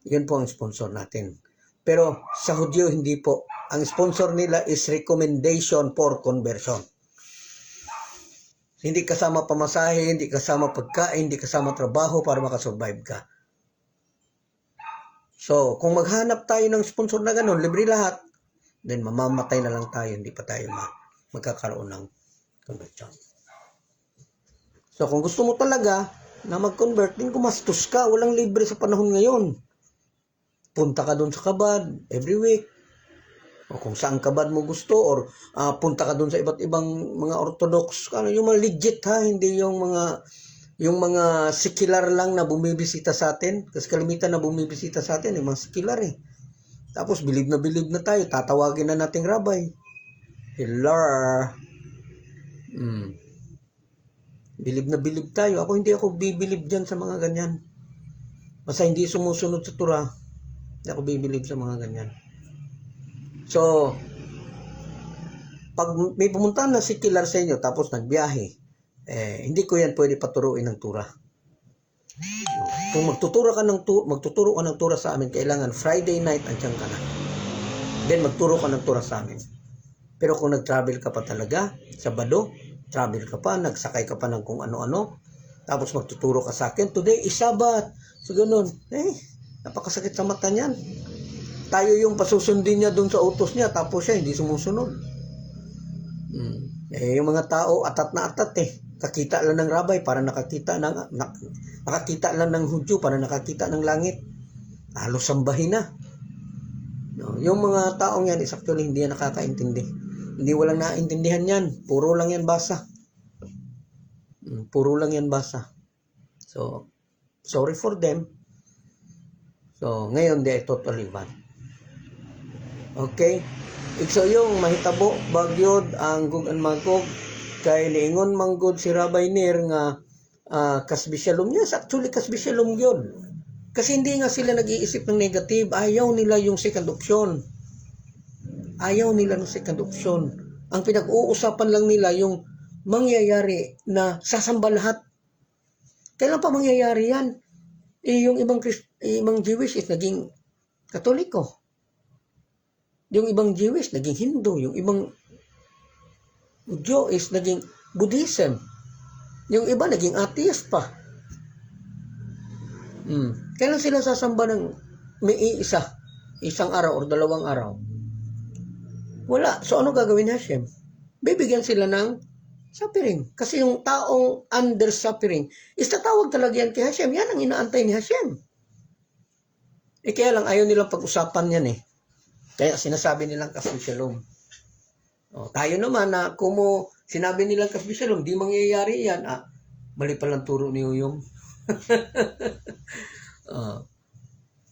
Yun po ang sponsor natin. Pero sa Hudyo, hindi po. Ang sponsor nila is recommendation for conversion. Hindi kasama pamasahe, hindi kasama pagkain, hindi kasama trabaho para makasurvive ka. So, kung maghanap tayo ng sponsor na ganun, libre lahat, then mamamatay na lang tayo, hindi pa tayo magkakaroon ng conversion. So, kung gusto mo talaga na mag-convert, din gumastos ka. Walang libre sa panahon ngayon. Punta ka doon sa kabad every week. O kung saan kabad mo gusto, or punta ka doon sa iba't ibang mga orthodox. Yung mga legit hindi yung mga secular lang na bumibisita sa atin. Kasi kalimitan na bumibisita sa atin, yung mga secular Tapos bilib na tayo. Tatawagin na nating rabbi. Hello. Bilib na bilib tayo. Hindi ako bibilib dyan sa mga ganyan. Basta hindi sumusunod sa Torah, hindi ako bibilib sa mga ganyan. So, pag may pumunta na si secular sa inyo tapos nagbiyahe, hindi ko yan pwede paturuin ng Torah. Kung magtuturo ka ng Torah sa amin, kailangan Friday night andyan ka na. Then magturo ka ng Torah sa amin. Pero kung nag-travel ka pa talaga, Sabado, travel ka pa, nagsakay ka pa ng kung ano-ano, tapos magtuturo ka sa akin, today is Sabbath. So ganun, napakasakit sa mata niyan. Tayo yung pasusundin niya dun sa utos niya, tapos siya hindi sumusunod. Yung mga tao, atat na atat Kakita lang ng rabbi para nakakita lang ng Hudyo para nakakita ng langit. Halos sambahin na. Yung mga taong yan is actually hindi yan nakakaintindi. Hindi walang naintindihan yan. Puro lang yan basa. So, sorry for them. So, ngayon they are totally banned. Okay? So, yung mahitabo, bagyod, ang gug and magog, kay niingon manggod si Rabbi Nir nga kasbi shalom. Yes, actually kasbi shalom yun. Kasi hindi nga sila nag-iisip ng negative. Ayaw nila yung second option. Ang pinag-uusapan lang nila yung mangyayari na sasamba lahat. Kailan pa mangyayari yan? Yung ibang Jewish is naging Katoliko. Yung ibang Jewish naging Hindu. Yung ibang Hudyo is naging Buddhism. Yung iba naging atheist pa. Kailan sila sasamba ng may isang araw o 2 araw? Wala. So ano gagawin ni Hashem? Bibigyan sila ng Suffering. Kasi yung taong under suffering, istatawag talaga yan kay Hashem. Yan ang inaantay ni Hashem. Kaya lang ayaw nilang pag-usapan yan eh. Kaya sinasabi nilang kasbi shalom. Tayo naman na kung sinabi nilang kasbi shalom, di mangyayari yan. Mali palang turo ni Uyong.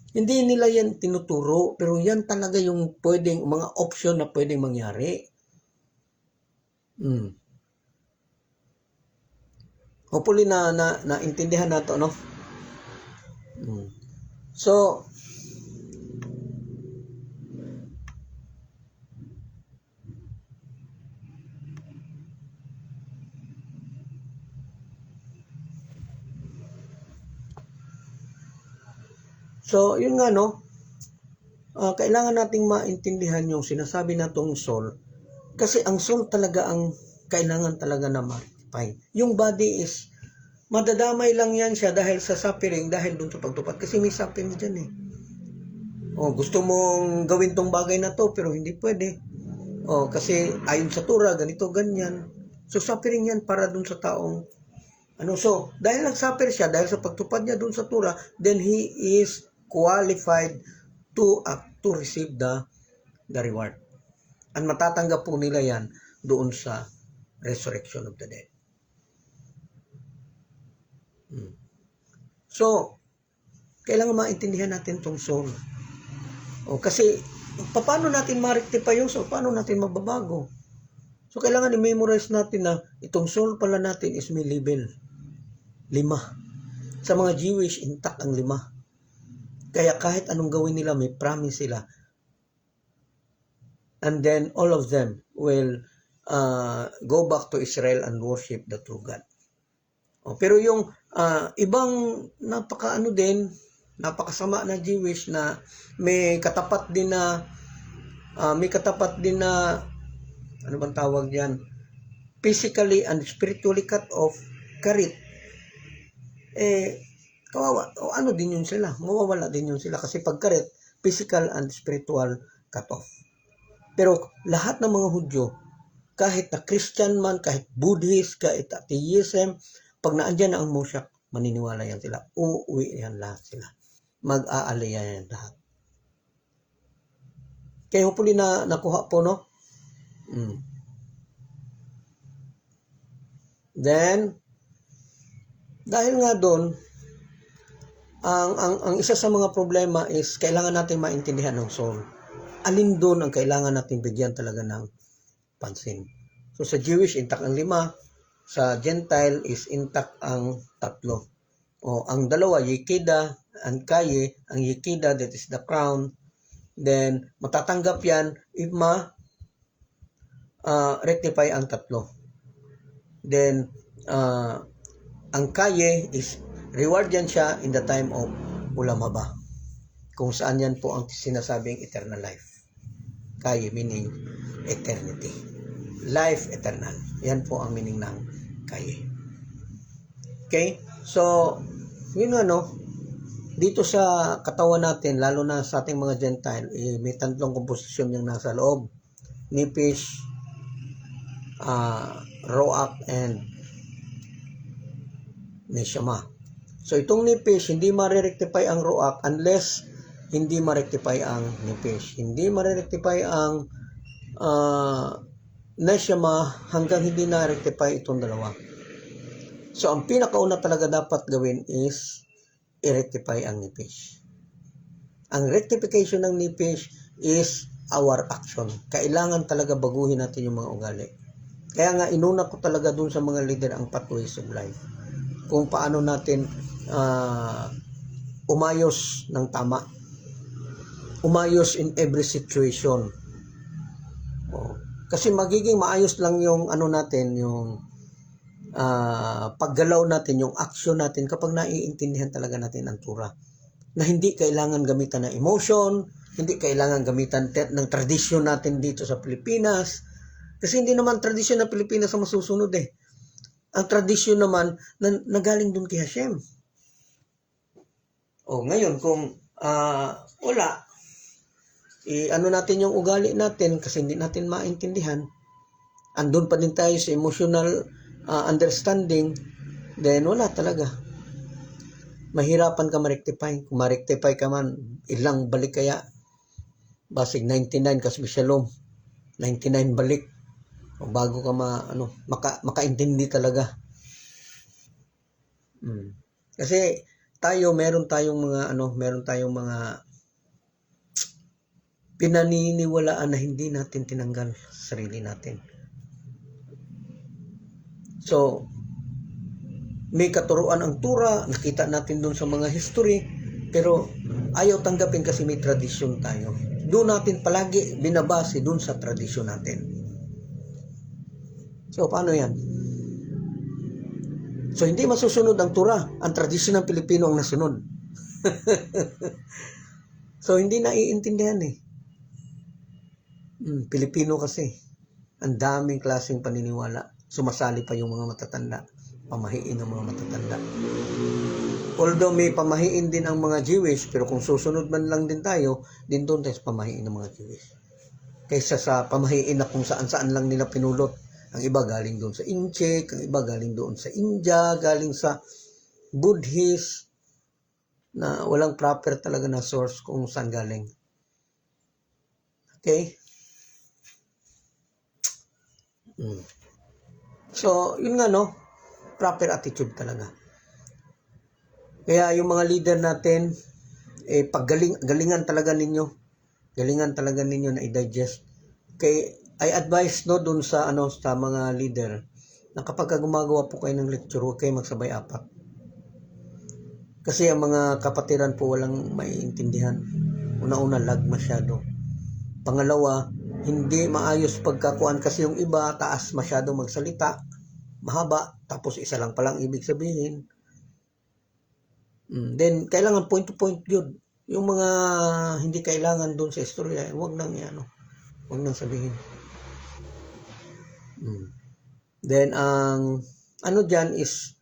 Hindi nila yan tinuturo, pero yan talaga yung pwedeng, mga option na pwedeng mangyari. Hopefully naintindihan nato, no? So, yun nga, no? Kailangan nating maintindihan yung sinasabi natong soul. Kasi ang soul talaga ang kailangan talaga na ma-rectify. Yung body is, madadamay lang yan siya dahil sa suffering, dahil dun sa pagtupad. Kasi may suffering dyan eh. Gusto mong gawin tong bagay na to, pero hindi pwede. Kasi ayon sa Torah, ganito, ganyan. So suffering yan para dun sa taong, so, dahil nag-suffer siya, dahil sa pagtupad niya dun sa Torah, then he is qualified to receive the reward. At matatanggap po nila yan doon sa resurrection of the dead. So, kailangan maintindihan natin tong soul. Kasi, paano natin ma-rectify yung soul? Paano natin mababago? So, kailangan i-memorize natin na itong soul pala natin is may level. 5. Sa mga Jewish, intact ang 5. Kaya kahit anong gawin nila, may promise sila. And then, all of them will go back to Israel and worship the true God. Pero yung ibang napakasama na Jewish na may katapat din na ano bang tawag diyan? Physically and spiritually cut off, karit. Kawawa. Ano din yun sila? Mawawala din yun sila kasi pagkarit, physical and spiritual cut off. Pero lahat ng mga Hudyo, kahit na Christian man, kahit Buddhist, kahit atheism, pag naandyan na ang Moshiach, maniniwala yan sila. Uuwi yan lahat sila. Mag-aalaya yan lahat. Kaya hopefully na nakuha po, no? Then, dahil nga doon, ang isa sa mga problema is kailangan natin maintindihan ng soul. Alin doon ang kailangan natin bigyan talaga ng pansin. So sa Jewish, intact ang 5. Sa Gentile is intact ang 3. Ang dalawa, Yekida and Kaye. Ang Yekida, that is the crown. Then, matatanggap yan if rectify ang 3. Then, ang Kaye is reward yan siya in the time of Ulam Haba. Kung saan yan po ang sinasabing eternal life. Kaye meaning eternity. Life eternal. Yan po ang meaning ng Kaye. Okay? So, yun dito sa katawan natin, lalo na sa ating mga Gentile, may 3 komposisyon yung nasa loob. Nipis, Roak, and Neshama. So, itong nipis, hindi ma-rectify ang Roak unless hindi ma-rectify ang nipis. Hindi ma-rectify ang Neshama hanggang hindi na-rectify itong dalawa. So, ang pinakauna talaga dapat gawin is i-rectify ang nipis. Ang rectification ng nipis is our action. Kailangan talaga baguhin natin yung mga ugali. Kaya nga, inuna ko talaga dun sa mga leader ang pathways of life. Kung paano natin umayos ng tama. Umayos in every situation. Kasi magiging maayos lang yung natin, yung paggalaw natin, yung action natin kapag naiintindihan talaga natin ang Torah. Na hindi kailangan gamitan ng emotion, hindi kailangan gamitan ng tradisyon natin dito sa Pilipinas. Kasi hindi naman tradisyon ng Pilipinas ang masusunod eh. Ang tradisyon naman na galing dun kay Hashem. Ngayon kung wala, natin yung ugali natin kasi hindi natin maintindihan, andun pa din tayo sa emotional understanding, then wala talaga. Mahirapan ka ma-rectify. Kung ma-rectify ka man, ilang balik kaya? Basig 99 kasi shalom. 99 balik. O bago ka makaintindi talaga. Kasi tayo, meron tayong mga pinaniniwalaan na hindi natin tinanggal sa sarili natin. So, may katuruan ang tura, nakita natin doon sa mga history, pero ayaw tanggapin kasi may tradisyon tayo. Doon natin palagi binabase doon sa tradisyon natin. So, paano yan? So, hindi masusunod ang tura. Ang tradisyon ng Pilipino ang nasunod. So, hindi naiintindihan eh. Pilipino kasi. Ang daming klaseng paniniwala. Sumasali pa yung mga matatanda. Pamahiin ng mga matatanda. Although may pamahiin din ang mga Jewish, pero kung susunod man lang din tayo, din doon tayo sa pamahiin ng mga Jewish. Kaysa sa pamahiin na kung saan-saan lang nila pinulot. Ang iba galing doon sa Incheck, ang iba galing doon sa India, galing sa Buddhist, na walang proper talaga na source kung saan galing. Okay? So, yun nga proper attitude talaga. Kaya yung mga leader natin, galingan talaga ninyo na i-digest. Okay, I advise dun sa sa mga leader na kapag gumagawa po kayo ng lecture, huwag kayo magsabay apat. Kasi ang mga kapatiran po walang maiintindihan. Una-una, lag masyado. Pangalawa, hindi maayos pagkakuan kasi yung iba, taas masyado magsalita, mahaba, tapos isa lang palang ibig sabihin. Then, kailangan point to point yun. Yung mga hindi kailangan doon sa istorya, huwag nang sabihin. Then, ang dyan is,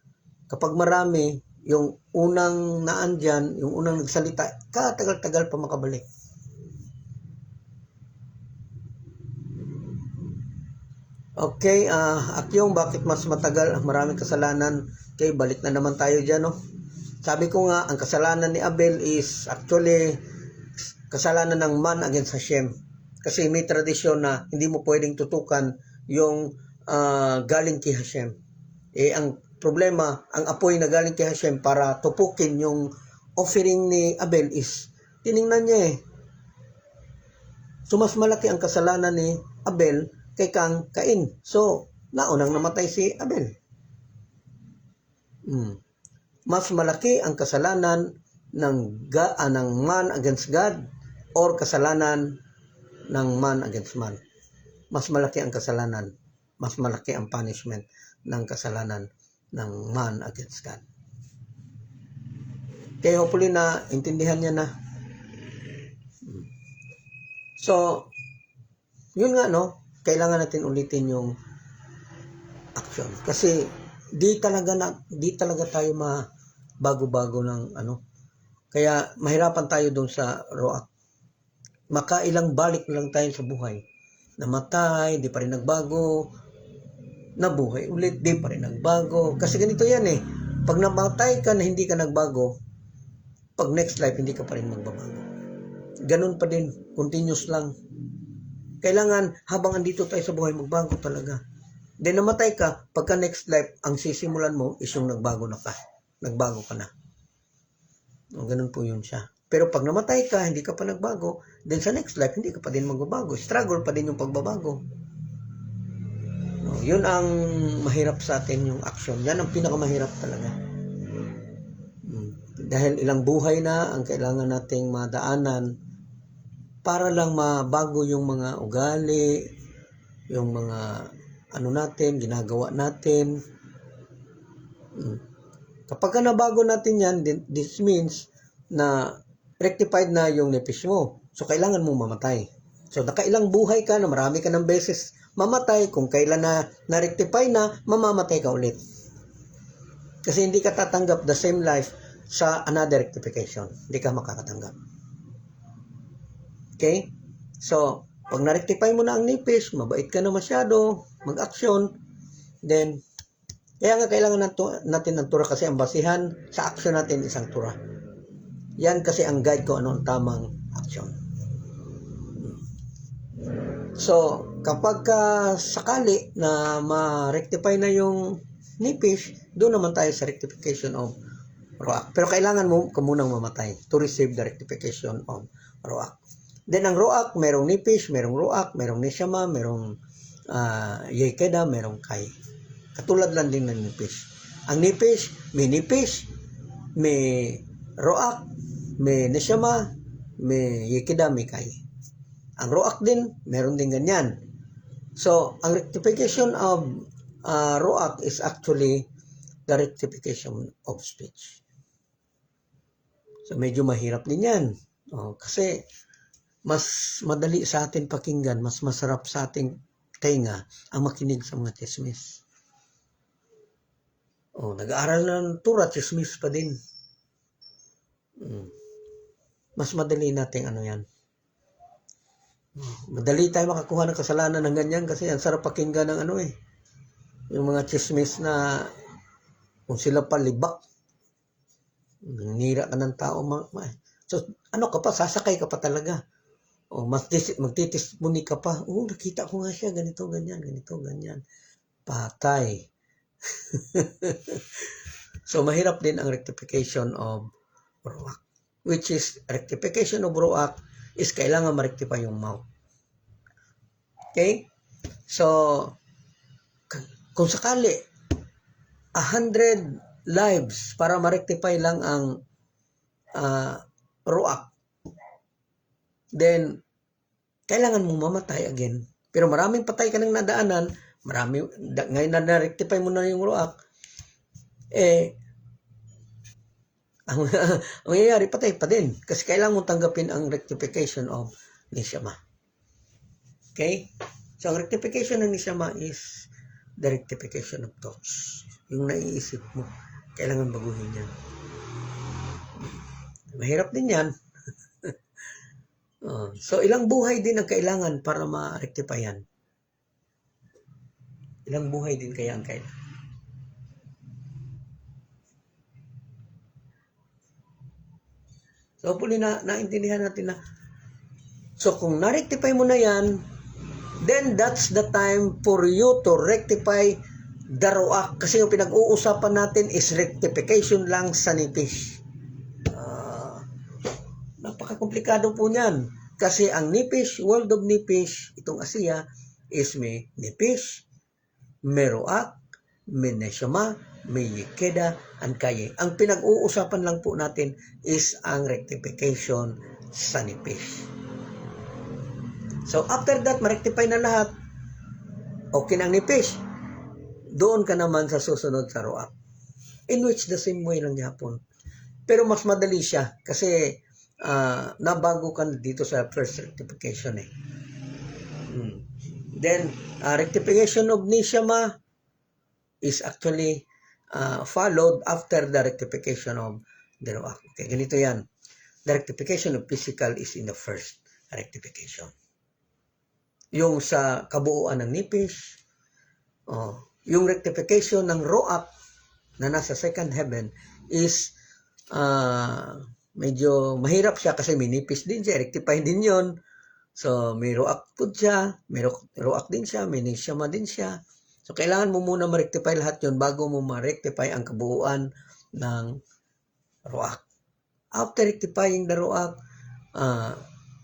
kapag marami, yung unang naan dyan, yung unang nagsalita, katagal-tagal pa makabalik. Okay, Akyong, bakit mas matagal? Maraming kasalanan. Okay, balik na naman tayo dyan, Sabi ko nga, ang kasalanan ni Abel is actually kasalanan ng man against Hashem. Kasi may tradisyon na hindi mo pwedeng tutukan yung galing kay Hashem. Ang problema, ang apoy na galing kay Hashem para tupukin yung offering ni Abel is, tiningnan niya So, mas malaki ang kasalanan ni Abel kay kang Cain. So, naunang namatay si Abel. Mas malaki ang kasalanan ng man against God or kasalanan ng man against man. Mas malaki ang kasalanan. Mas malaki ang punishment ng kasalanan ng man against God. Kaya hopefully na intindihan niya na. So, yun nga kailangan natin ulitin yung action. Kasi di talaga tayo bago-bago ng Kaya mahirapan tayo doon sa roak. Makailang balik lang tayo sa buhay. Namatay, di pa rin nagbago. Nabuhay ulit, di pa rin nagbago. Kasi ganito yan Pag namatay ka na hindi ka nagbago, pag next life hindi ka pa rin magbabago. Ganun pa din, continuous lang. Kailangan habang andito tayo sa buhay, magbago talaga. Then namatay ka, pagka next life, ang sisimulan mo is yung nagbago ka na. Ganun po yun siya. Pero pag namatay ka, hindi ka pa nagbago, then sa next life, hindi ka pa din magbabago. Struggle pa din yung pagbabago. Yun ang mahirap sa atin, yung action. Yan ang pinakamahirap talaga. Dahil ilang buhay na ang kailangan nating madaanan para lang mabago yung mga ugali, yung mga ginagawa natin. Kapag nabago natin yan, this means na rectified na yung nipis mo. So, kailangan mo mamatay. So, nakailang buhay ka na marami ka ng beses mamatay. Kung kailan na-rectify na, mamamatay ka ulit. Kasi hindi ka tatanggap the same life sa another rectification. Hindi ka makakatanggap. Okay? So, pag na-rectify mo na ang nipis, mabait ka na masyado, mag-action, then kaya nga kailangan natin ng tura kasi ang basihan sa action natin isang tura. Yan kasi ang guide ko ano ang tamang action. So, kapag sakali na ma-rectify na yung nipis, doon naman tayo sa rectification of ROAC. Pero kailangan mo munang mamatay to receive the rectification of ROAC. Then ang ROAC, merong nipis, merong ROAC, merong nishama, merong yekeda, merong kai. Katulad lang din ng nipis. Ang nipis, may ROAC, may nishama, may yekeda, may kai. Ang ROAC din, meron din ganyan. So, ang rectification of ROAC is actually the rectification of speech. So, medyo mahirap din yan. Kasi, mas madali sa atin pakinggan, mas masarap sa ating tenga ang makinig sa mga chismis. Nag-aaral ng tura, chismis pa din. Mas madali natin ano yan. Madali tayo makakuha ng kasalanan ng ganyan kasi ang sarap pakinggan ng yung mga chismis na kung sila palibak, nanira ka ng tao. So, ka pa, sasakay ka pa talaga. Magtitismuni ka pa. Nakita ko nga siya, ganito, ganyan. Patay. So, mahirap din ang rectification of ROAC. Which is, rectification of ROAC is kailangan ma-rectify yung mouth. Okay? So, kung sakali, 100 lives para ma-rectify lang ang ROAC, then, kailangan mong mamatay again. Pero maraming patay ka nang nadaanan, ngayon na na-rectify mo na yung ROAC, ang mangyayari, patay pa din. Kasi kailangan mong tanggapin ang rectification of nishama. Okay? So, ang rectification ng nishama is the rectification of thoughts. Yung naiisip mo, kailangan baguhin yan. Mahirap din yan. So, ilang buhay din ang kailangan para ma-rectify yan? Ilang buhay din kaya ang kailangan? So, hopefully naintindihan natin na. So, kung na-rectify mo na yan, then that's the time for you to rectify the ROAC. Kasi yung pinag-uusapan natin is rectification lang sa nipis. Napaka-komplikado po niyan. Kasi ang nipis, world of nipis, itong Asiya, is may nipis, may ROAC, may neshama, may yekeda, and kaye. Ang pinag-uusapan lang po natin is ang rectification sa nipis. So, after that, ma-rectify na lahat. Okay na ang nipis. Doon ka naman sa susunod sa ROAC. In which the same way lang yapon. Pero mas madali siya kasi nabago ka dito sa first rectification Then, rectification of nishama is actually followed after the rectification of the ROAC. Okay, ganito yan. The rectification of physical is in the first rectification. Yung sa kabuuan ng nipis, yung rectification ng ROAC na nasa second heaven is medyo mahirap siya kasi may nipis din siya, rectify din yon. So, may ROAC po siya, may ROAC din siya, may nishama din siya. So, kailangan mo muna ma-rectify lahat yon bago mo ma-rectify ang kabuuan ng ROAC. After rectifying the ROAC,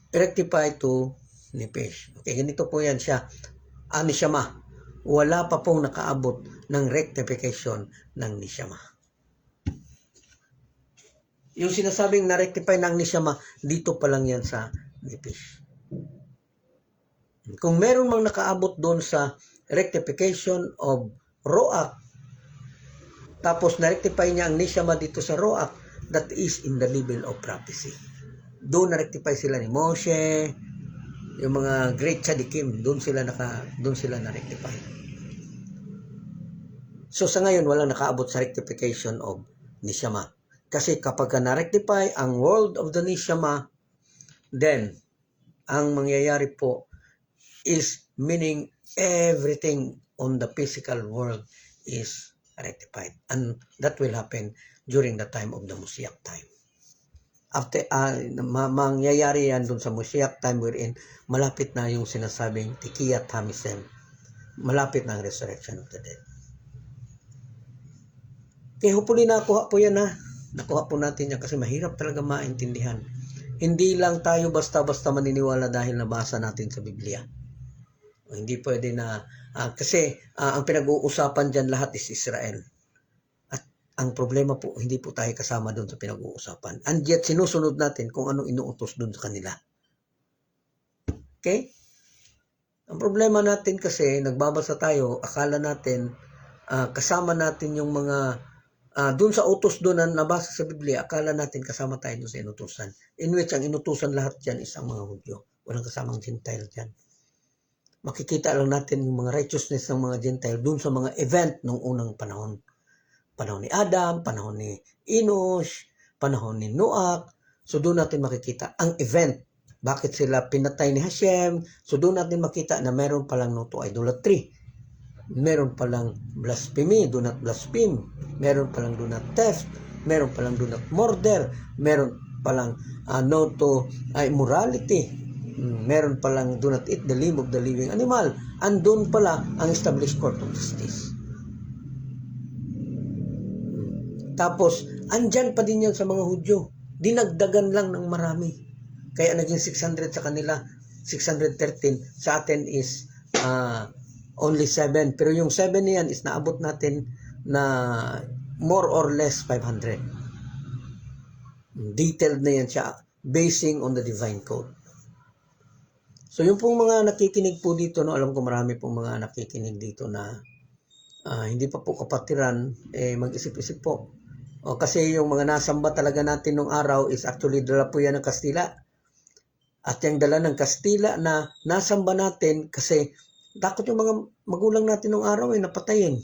rectify to nipis. Okay, ganito po yan siya. Nishama. Wala pa pong nakaabot ng rectification ng nishama. Yung sinasabing na-rectify ng nishama, dito pa lang yan sa nipis. Kung meron mang nakaabot doon sa rectification of ROAC, tapos na-rectify niya ang nishama dito sa ROAC, that is in the level of prophecy. Doon na-rectify sila ni Moshe, yung mga great tzadikim, doon sila na-rectify. So sa ngayon, walang nakaabot sa rectification of nishama. Kasi kapag na-rectify ang world of the nishama, then, ang mangyayari po is meaning everything on the physical world is rectified. And that will happen during the time of the Mosiah time. After, mangyayari yan dun sa Mosiah time wherein malapit na yung sinasabing Tikiyat Hamisem. Malapit na ang resurrection of the dead. Kaya hopefully nakuha po yan ha. Nakuha po natin yan kasi mahirap talaga maintindihan. Hindi lang tayo basta-basta maniniwala dahil nabasa natin sa Biblia. Hindi pwede na, kasi ang pinag-uusapan dyan lahat is Israel. At ang problema po, hindi po tayo kasama doon sa pinag-uusapan. And yet, sinusunod natin kung anong inuutos doon sa kanila. Okay? Ang problema natin kasi, nagbabasa tayo, akala natin, kasama natin yung mga, doon sa utos doon na nabasa sa Biblia, akala natin kasama tayo doon sa inutusan. In which, ang inutusan lahat dyan is ang mga Hudyo. Walang kasamang Gentile dyan. Makikita lang natin yung mga righteousness ng mga Gentile doon sa mga event ng unang panahon. Panahon ni Adam, panahon ni Enosh, panahon ni Noah. So doon natin makikita ang event. Bakit sila pinatay ni Hashem? So doon natin makita na meron palang no to idolatry. Meron palang blasphemy, do not blaspheme. Meron palang do not theft. Meron palang do not murder. Meron palang no to immorality. Meron palang do not eat the limb of the living animal. Andun pala ang established court of justice. Tapos, andyan pa din yan sa mga Hudyo. Dinagdagan lang ng marami. Kaya naging 600 sa kanila, 613. Sa atin is only 7. Pero yung 7 na yan is naabot natin na more or less 500. Detailed na yan siya, basing on the divine code. So yung pong mga nakikinig po dito, no, alam ko marami pong mga nakikinig dito na hindi pa po kapatiran, mag-isip-isip po. Kasi yung mga nasamba talaga natin nung araw is actually dala po yan ng Kastila. At yung dala ng Kastila na nasamba natin kasi takot yung mga magulang natin nung araw ay napatayin.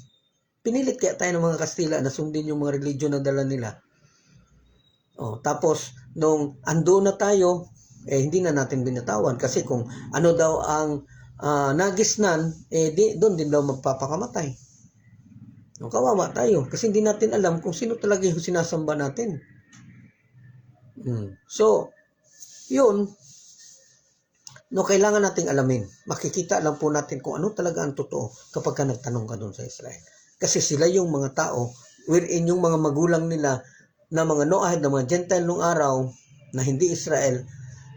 Pinilit kaya tayo ng mga Kastila na sundin yung mga religion na dala nila. Tapos nung ando na tayo, hindi na natin binatawan kasi kung ano daw ang nagisnan, doon din daw magpapakamatay. Kawawa tayo kasi hindi natin alam kung sino talaga yung sinasamba natin. So, yun, no, kailangan nating alamin. Makikita lang po natin kung ano talaga ang totoo kapag ka nagtanong ka doon sa Israel. Kasi sila yung mga tao, wherein yung mga magulang nila na mga Noahid, na mga Gentile nung araw na hindi Israel,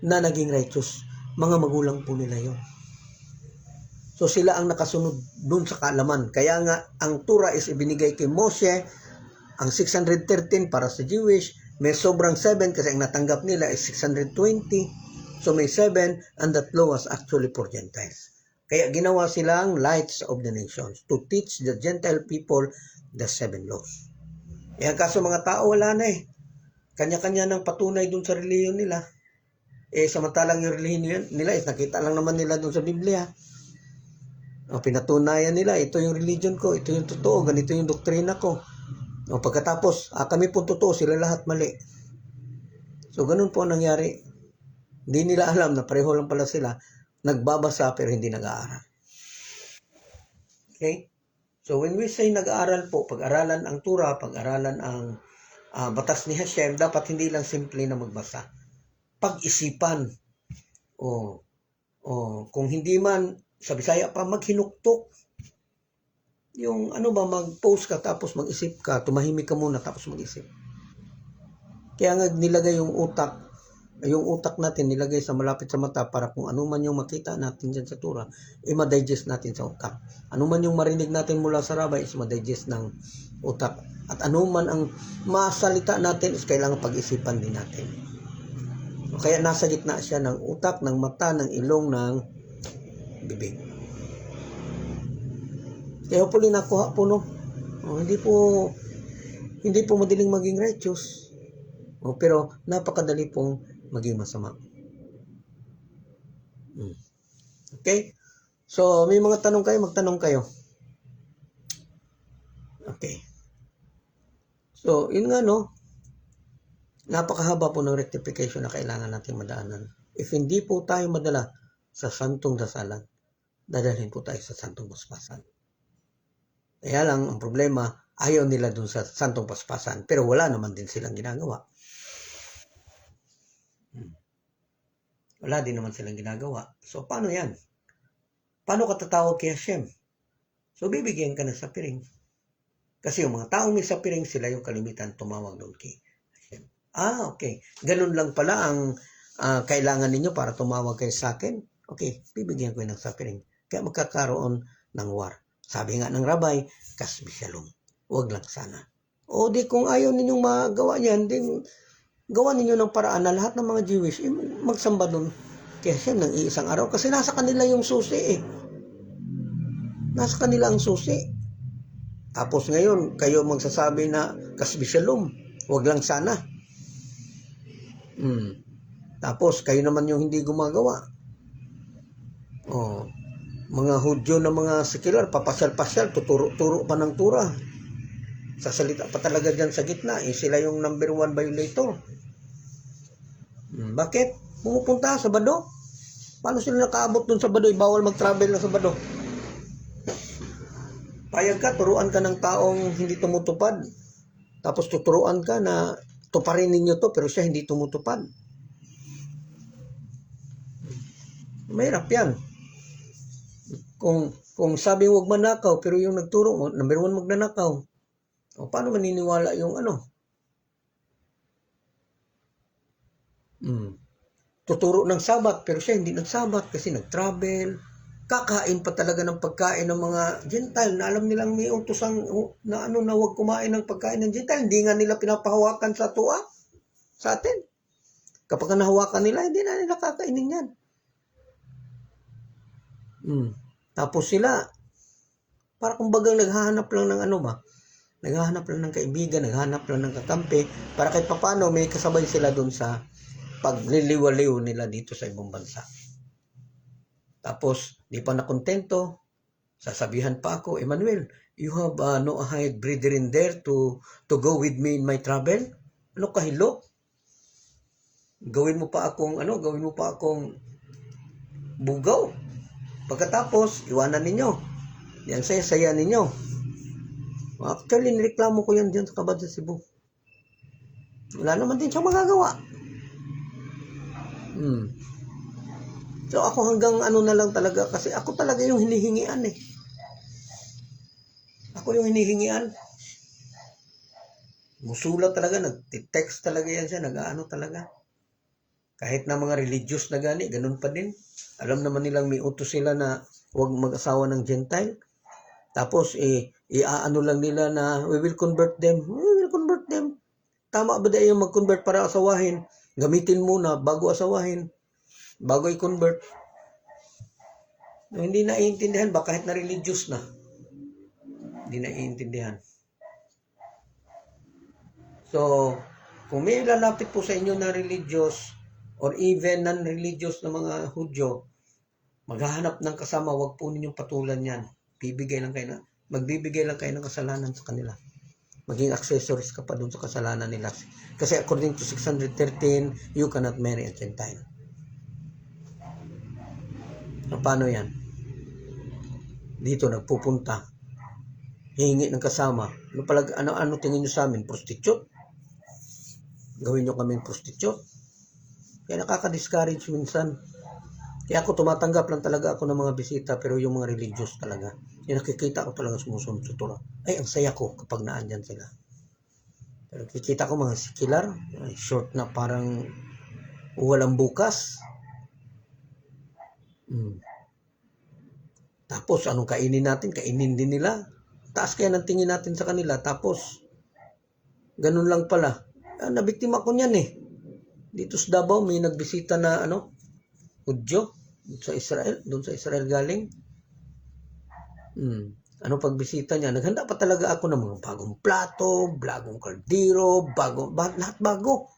na naging righteous. Mga magulang po nila yon. So sila ang nakasunod dun sa kaalaman. Kaya nga, ang Torah is ibinigay kay Moshe, ang 613 para sa Jewish, may sobrang 7 kasi ang natanggap nila is 620. So may 7 and that law was actually for Gentiles. Kaya ginawa silang lights of the nations to teach the Gentile people the 7 laws. Kaya kaso mga tao wala na Kanya-kanya ng patunay dun sa reliyon nila. Samantalang yung relihiyon nila is nakita lang naman nila doon sa Biblia. Pinatunayan nila, ito yung religion ko, ito yung totoo, ganito yung doktrina ko. Pagkatapos, kami po totoo, sila lahat mali. So, ganun po nangyari. Hindi nila alam na pareho lang pala sila, nagbabasa pero hindi nag-aaral. Okay? So, when we say nag-aaral po, pag-aralan ang Torah, pag-aralan ang batas ni Hashem, dapat hindi lang simple na magbasa. Pag-isipan. Kung hindi man, sa Bisaya pa, maghinuktok. Yung mag-post ka tapos mag-isip ka, tumahimik ka muna tapos mag-isip. Kaya nga nilagay yung utak natin, nilagay sa malapit sa mata para kung ano man yung makita natin dyan sa Torah, ma-digest natin sa utak. Ano man yung marinig natin mula sa rabay, is ma-digest ng utak. At ano man ang masalita natin, is kailangan pag-isipan din natin. Kaya nasa gitna siya ng utak, ng mata, ng ilong, ng bibig. Kaya hopefully nakuha po, no? Hindi po madaling maging righteous. Pero napakadali pong maging masama. Okay? So, may mga tanong kayo, magtanong kayo. Okay. So, yun nga, no? Napakahaba po ng rectification na kailangan natin madaanan. If hindi po tayo madala sa santong dasalan, dadalhin po tayo sa santong basbasan. Kaya lang, ang problema, ayaw nila dun sa Santong Paspasan. Pero wala naman din silang ginagawa. Wala din naman silang ginagawa. So, paano yan? Paano ka tatawag kay Hashem? So, bibigyan ka na sa piring. Kasi yung mga taong may sa piring, sila yung kalimitan tumawag doon kay Hashem. Okay. Ganun lang pala ang kailangan ninyo para tumawag kayo sa akin. Okay, bibigyan ko ng sa piring. Kaya magkakaroon ng war. Sabi nga ng rabbi, kasbi shalom. Huwag lang sana. O di kung ayaw ninyong magawa yan, di gawa ninyo ng paraan na lahat ng mga Jewish magsamba doon kay Hashem ng iisang araw. Kasi nasa kanila yung susi eh. Nasa kanila ang susi. Tapos ngayon, kayo magsasabi na kasbi shalom. Huwag lang sana. Tapos kayo naman yung hindi gumagawa. Mga Hudyo na mga sekular, papasyal-pasyal, tuturo pa ng tura. Sasalita pa talaga dyan sa gitna. Sila yung number 1 violator. Bakit? Pumupunta sa Sabado? Paano sila nakaabot dun sa Sabado? Bawal mag-travel na sa Sabado. Payag ka, turuan ka ng taong hindi tumutupad. Tapos tuturuan ka na tuparin ninyo to, pero siya hindi tumutupad. Mahirap yan. Kung sabi huwag manakaw, pero yung nagturo mo, number 1 magnanakaw. Paano maniniwala yung tuturo ng Sabat, pero siya hindi nagsabat kasi nag-travel. Kakain pa talaga ng pagkain ng mga Gentile na alam nilang may utosang na huwag kumain ng pagkain ng Gentile. Hindi nga nila pinapahawakan sa tuwa sa atin. Kapag nahawakan nila, hindi na nila kakainin yan. Tapos sila, para kumbagang naghahanap lang ng naghahanap lang ng kaibigan, naghahanap lang ng kakampi, para kahit papano may kasabay sila doon sa pagliliwaliw nila dito sa ibang bansa. Tapos, di pa nakontento, sasabihan pa ako, Emmanuel, you have no Ahayed brethren there to go with me in my travel? Ano kahilo? Gawin mo pa akong bugaw. Pagkatapos, iwanan ninyo. Yan saya ninyo. Actually, nireklamo ko yan dyan sa Kabad sa Cebu. Wala naman din siyang magagawa. So ako hanggang na lang talaga, kasi ako talaga yung hinihingian eh. Ako yung hinihingian. Musulat talaga, nag-text talaga yan siya, talaga. Kahit na mga religious na gani, ganun pa din. Alam naman nilang may utos sila na huwag mag-asawa ng Gentile. Tapos, iaano lang nila na we will convert them. We will convert them. Tama ba dahil yung mag-convert para asawahin? Gamitin muna bago asawahin. Bago i-convert. Hindi naiintindihan ba kahit na religious na? Hindi naiintindihan. So, kung may lalapit po sa inyo na religious or even non-religious na mga Hudyo, maghahanap ng kasama, wag po ninyong patulan yan. Magbibigay lang kayo ng kasalanan sa kanila. Maging accessories ka pa dun sa kasalanan nila. Kasi according to 613, you cannot marry a Gentile. So, paano yan? Dito nagpupunta, hihingi ng kasama. Ano tingin nyo sa amin? Prostitute? Gawin nyo kaming prostitute? Kaya nakaka-discourage minsan. Kaya ako tumatanggap lang talaga ako ng mga bisita, pero yung mga religious talaga, yung nakikita ko talaga sumusunod sa Torah. Ay, ang saya ko kapag naandyan sila. Pero nakikita ko mga secular, short na parang walang bukas. Tapos, anong kainin natin? Kainin din nila. Taas kaya ng tingin natin sa kanila. Tapos, ganun lang pala. Nabiktima ko niyan eh. Dito sa Davao, may nagbisita na Hudyo doon sa Israel galing. Ano pagbisita niya? Naghanda pa talaga ako ng mga bagong plato, bagong kaldero, lahat bago.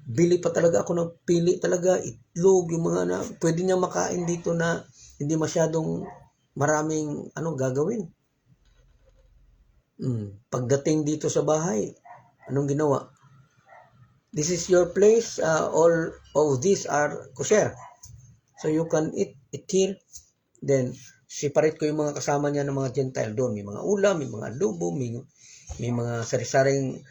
Bili pa talaga ako ng pili talaga, itlog, yung mga pwede niya makain dito na hindi masyadong maraming gagawin. Pagdating dito sa bahay, anong ginawa? This is your place, all of these are kosher. So you can eat here. Then, separate ko yung mga kasama niya ng mga Gentile doon. May mga ulam, may mga adobo, may mga sari-saring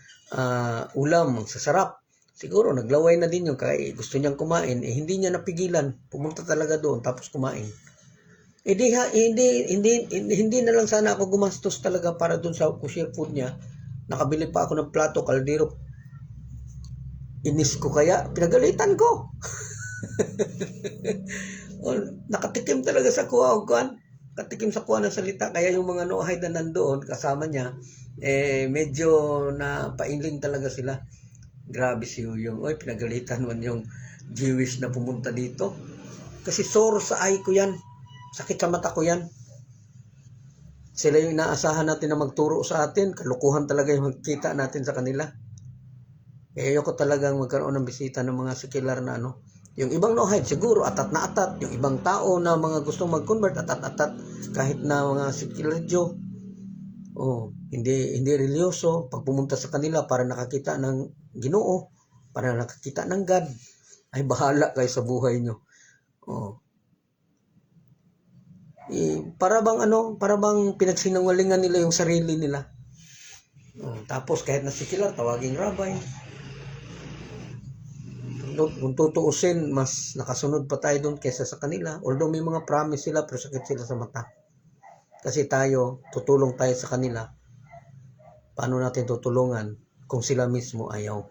ulam, sasarap. Siguro naglaway na din yung kaya gusto niyang kumain, hindi niya napigilan. Pumunta talaga doon tapos kumain. Hindi na lang sana ako gumastos talaga para doon sa kosher food niya. Nakabili pa ako ng plato, kaldero. Inis ko kaya, pinagalitan ko. Nakatikim talaga sa kuha o kuhan. Katikim sa kuha ng salita. Kaya yung mga Noahide na nandoon, kasama niya, medyo napainling talaga sila. Grabe si Uyong. Oy, pinagalitan man yung Jewish na pumunta dito. Kasi sore sa eye ko yan. Sakit sa mata ko yan. Sila yung inaasahan natin na magturo sa atin. Kalukuhan talaga yung magkita natin sa kanila. Kaya ayoko talagang magkaroon ng bisita ng mga secular na ano. Yung ibang Noahide, siguro atat na atat. Yung ibang tao na mga gustong mag-convert, atat-atat. Kahit na mga secular Jew. Hindi religyoso. Pag pumunta sa kanila para nakakita ng Ginoo, para nakakita ng God, ay bahala kayo sa buhay nyo. Para bang pinagsinungalingan nila yung sarili nila. Tapos kahit na secular, tawaging rabbi. Kung tutuusin, mas nakasunod pa tayo doon kaysa sa kanila. Although may mga promise sila, pero sakit sila sa mata. Kasi tayo, tutulong tayo sa kanila. Paano natin tutulungan kung sila mismo ayaw?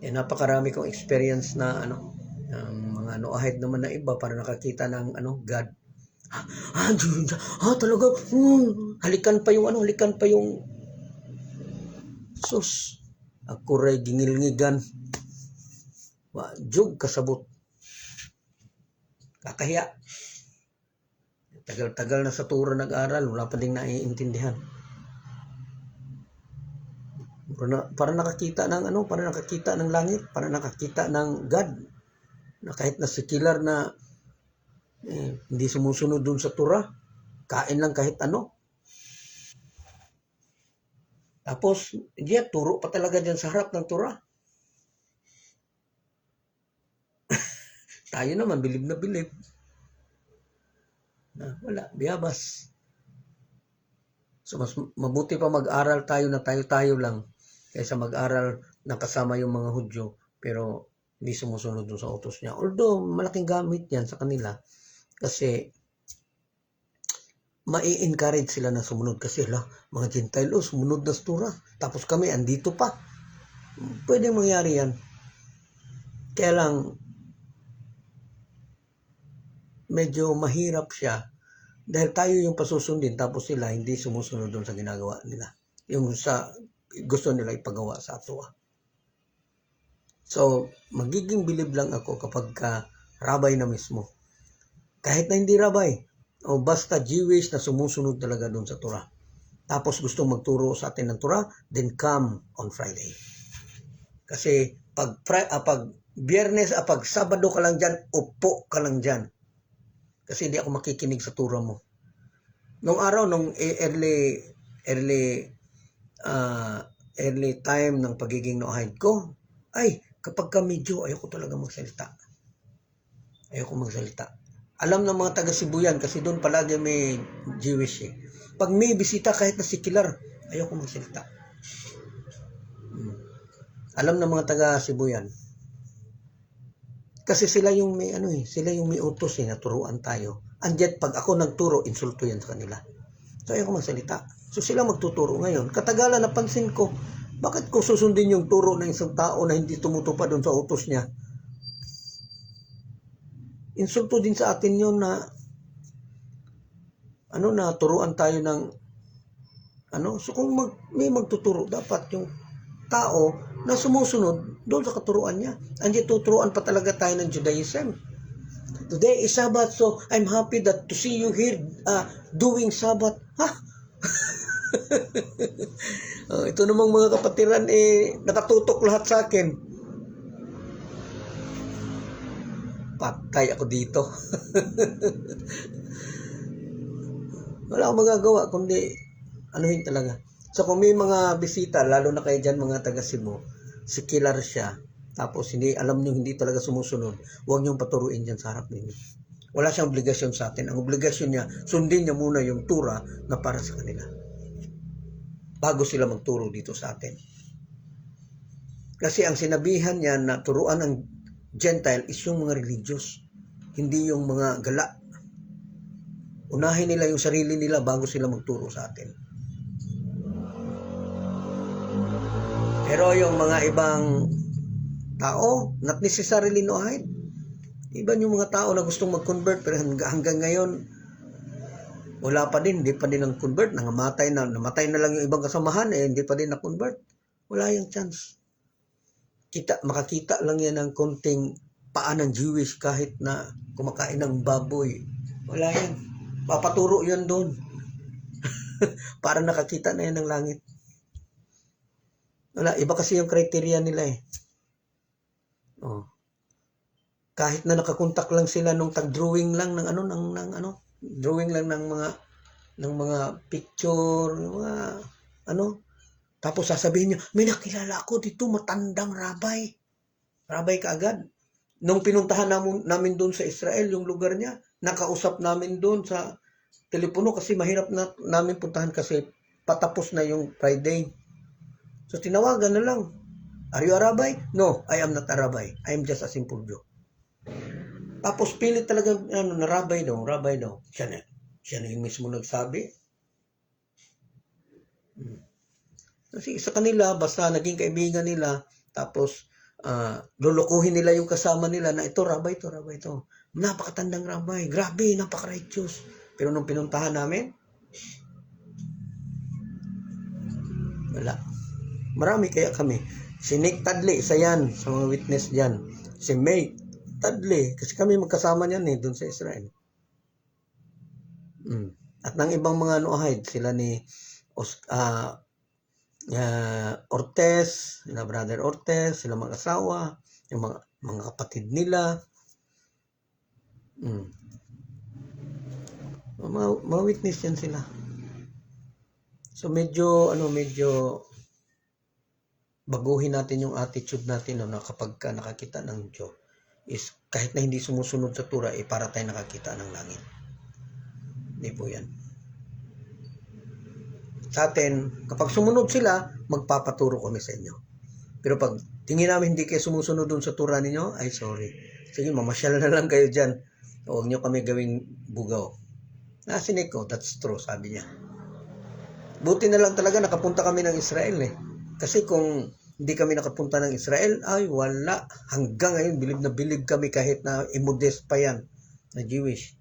Napakarami kong experience na mga Noahide naman na iba para nakakita ng God. Talaga. Halikan pa yung sus. Ako ray gingilngigan. Jug kasabot. Kakahiya. Tagal-tagal na sa turo nag-aral, wala pa ding naiintindihan. Para nakakita ng langit, para nakakita ng God. Na kahit na secular na hindi sumusunod dun sa Torah, kain lang kahit ano. Tapos, turo pa talaga dyan sa harap ng Torah. Tayo naman, bilib na bilib. Wala, biyabas. So, mas mabuti pa mag-aral tayo na tayo lang kaysa mag-aral na kasama yung mga Hudyo, pero hindi sumusunod dun sa utos niya. Although, malaking gamit yan sa kanila kasi mai-encourage sila na sumunod kasi mga Gentile sumunod na sa Torah. Tapos kami andito pa. Pwedeng mangyari yan. Kaya lang medyo mahirap siya dahil tayo yung pasusundin tapos sila hindi sumusunod doon sa ginagawa nila. Yung sa gusto nila ipagawa sa ato. So, magiging bilib lang ako kapag rabay na mismo. Kahit na hindi rabay, basta Jewish na sumusunod talaga doon sa Torah. Tapos gustong magturo sa atin ng Torah, then come on Friday. Kasi pag Biyernes, pag Sabado ka lang dyan, upo ka lang dyan. Kasi hindi ako makikinig sa Torah mo. Nung araw, nung early time ng pagiging Noahide ko, kapag ka medyo ayoko talaga magsalita. Alam ng mga taga Cebu yan kasi doon palagi may Jewish Pag may bisita kahit na secular, ayoko magsalita. Alam ng mga taga Cebu yan. Kasi sila yung may utos na turuan tayo. Andiyan pag ako nagturo, insulto yan sa kanila. So ayoko magsalita. So sila magtuturo ngayon. Katagalan napansin ko, bakit ko susundin yung turo ng isang tao na hindi tumutupad doon sa utos niya? Insulto din sa atin yun na turuan tayo ng so kung may magtuturo, dapat yung tao na sumusunod doon sa katuruan niya. Andiyan tuturuan pa talaga tayo ng Judaism. Today is Sabbath, so I'm happy that to see you here doing Sabbath. Ito namang mga kapatiran nakatutok lahat sa akin. Patay ako dito. Wala akong magagawa kundi anuhin talaga. So kung may mga bisita, lalo na kayo dyan mga taga Cebu, secular siya, tapos hindi alam niyo hindi talaga sumusunod, huwag niyong paturuin diyan sa harap ninyo. Wala siyang obligasyon sa atin. Ang obligasyon niya, sundin niya muna yung tura na para sa kanila bago sila magturo dito sa atin. Kasi ang sinabihan niya na turuan ng Gentile is yung mga religious, hindi yung mga gala. Unahin nila yung sarili nila bago sila magturo sa atin. Pero yung mga ibang tao, not necessarily noahid. Iba yung mga tao na gustong mag-convert pero hanggang ngayon wala pa din, hindi pa din ang convert, namatay na lang yung ibang kasamahan hindi pa din na-convert. Wala yung chance. Makakita lang yan ng konting paa ng Jewish kahit na kumakain ng baboy. Wala yan. Papaturo yan doon. Para nakakita na yan ng langit. Wala, iba kasi yung criteria nila Kahit na nakakontak lang sila nung tag-drawing lang ng drawing lang ng mga picture, mga tapos sasabihin niya, may nakilala ako dito, matandang rabay. Rabay kaagad. Nung pinuntahan namin doon sa Israel, yung lugar niya, nakausap namin doon sa telepono kasi mahirap na namin puntahan kasi patapos na yung Friday. So tinawagan na lang. Are you a rabbi? No, I am not a rabbi. I am just a simple Jew. Tapos pilit talaga na rabbi daw. Siya na yung mismo nagsabi. Kasi sa kanila, basta naging kaibigan nila, tapos lulukuhin nila yung kasama nila na ito, rabbi ito. Napakatandang rabbi. Grabe, napaka-righteous. Pero nung pinuntahan namin, wala. Marami kaya kami. Si Nick Tadley, isa yan, sa mga witness dyan. Si May Tadley, kasi kami magkasama niyan doon sa Israel. At ng ibang mga noahid, sila ni Ortez, sila Brother Ortez, sila mga asawa, yung mga kapatid nila. Mga witness yan sila. So medyo baguhin natin yung attitude natin na kapag ka nakakita ng Diyos is kahit na hindi sumusunod sa tura para tayo nakakita ng langit. Hindi po yan. Sa atin, kapag sumunod sila, magpapaturo kami sa inyo. Pero pag tingin namin hindi kayo sumusunod dun sa tura ninyo, ay sorry. Sige, mamasyal na lang kayo dyan. Huwag nyo kami gawing bugaw. Si Nico, that's true, sabi niya. Buti na lang talaga nakapunta kami ng Israel Kasi kung hindi kami nakapunta ng Israel, ay wala. Hanggang ngayon, bilib kami kahit na immodest pa yan na Jewish.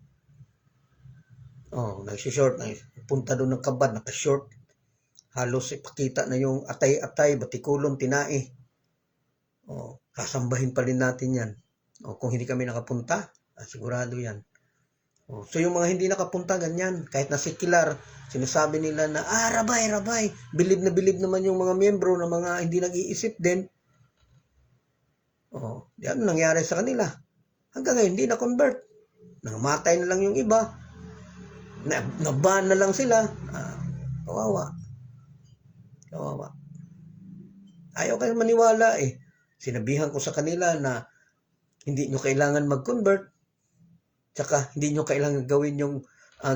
Nagsishort, punta doon ng kabad, nakashort. Halos ipakita na yung atay-atay, batikulon, tinai. Kasambahin pa rin natin yan. Kung hindi kami nakapunta, sigurado yan. So yung mga hindi nakapunta, ganyan. Kahit na secular, sinasabi nila na, rabay. Bilib na bilib naman yung mga miyembro na mga hindi nag-iisip din. Yan nangyari sa kanila. Hanggang ngayon, hindi na-convert. Nangamatay na lang yung iba. Naban na lang sila. Kawawa. Ayaw kayo maniwala Sinabihan ko sa kanila na hindi nyo kailangan mag-convert. Tsaka hindi nyo kailangan gawin yung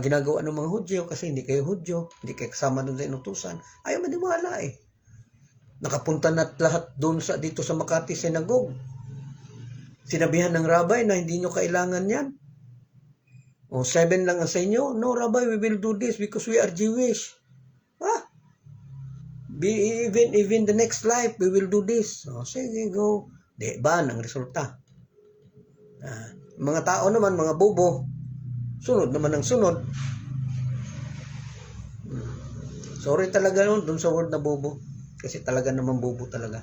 ginagawa ng mga Hudyo kasi hindi kayo Hudyo. Hindi kayo kasama doon sa inutusan. Ayaw maniwala Nakapunta na lahat doon dito sa Makati Synagogue. Sinabihan ng rabbi na hindi nyo kailangan yan. 7 lang ang sa inyo. No, Rabbi, we will do this because we are Jewish. Even the next life, we will do this. Sige, go. Ban ang resulta. Mga tao naman, mga bobo, sunod naman ang sunod. Sorry talaga dun sa word na bobo. Kasi talaga naman bobo talaga.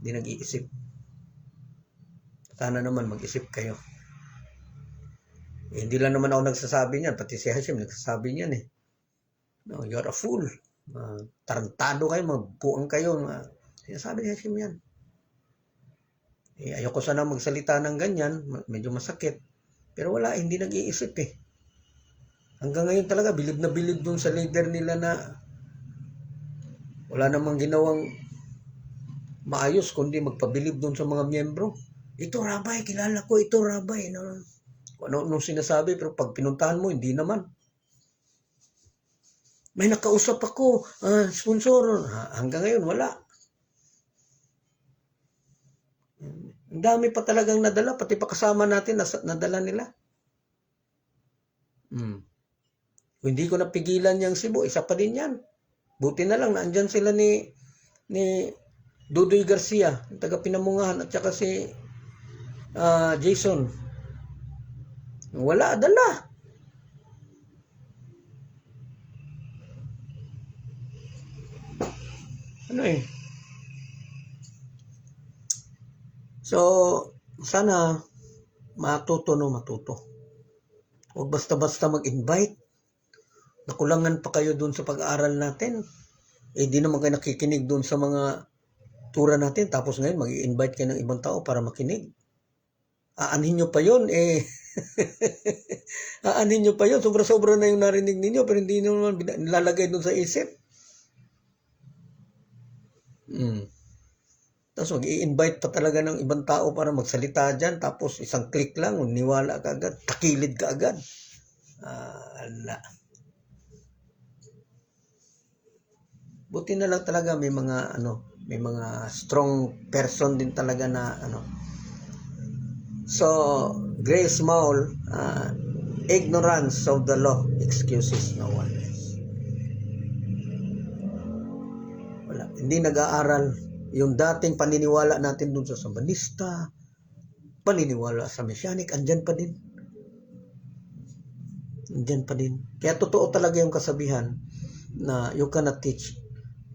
Hindi nag-iisip. Sana naman mag-isip kayo. Hindi lang naman ako nagsasabi niyan, pati si Hashim nagsasabi niyan No, you're a fool. Tarantado kayo, magbuang kayo. Sinasabi ni Hashim yan. Ayoko sana magsalita ng ganyan, medyo masakit. Pero wala, hindi nag-iisip Hanggang ngayon talaga, bilib na bilib dun sa leader nila na wala namang ginawang maayos kundi magpabilib doon sa mga miyembro. Ito rabay, kilala ko, ito rabay. Ano sinasabi, pero pag pinuntahan mo, hindi naman. May nakausap ako, sponsor. Hanggang ngayon, wala. Ang dami pa talagang nadala, pati pa kasama natin, nadala nila. Kung hindi ko napigilan yung Cebu, isa pa din yan. Buti na lang, naandyan sila ni Dudoy Garcia, taga Pinamungahan, at saka si Jason. Wala, dala. So, sana matuto. Huwag basta-basta mag-invite. Nakulangan pa kayo dun sa pag-aaral natin. Di naman kayo nakikinig dun sa mga tura natin. Tapos ngayon, mag-i-invite kayo ng ibang tao para makinig. Aanhin nyo pa yun, aanhin nyo pa yun. Sobra-sobra na yung narinig ninyo, pero hindi naman nilalagay dun sa isip. Tapos mag-i-invite pa talaga ng ibang tao para magsalita dyan. Tapos isang click lang, niwala ka agad, takilid ka agad. Ala. Buti na lang talaga may mga strong person din talaga na So, Grace Maul, ignorance of the law excuses no one else. Wala, hindi nag-aaral. Yung dating paniniwala natin dun sa Sambanista, paniniwala sa Messianic, andyan pa din. Andyan pa din. Kaya totoo talaga yung kasabihan na you cannot teach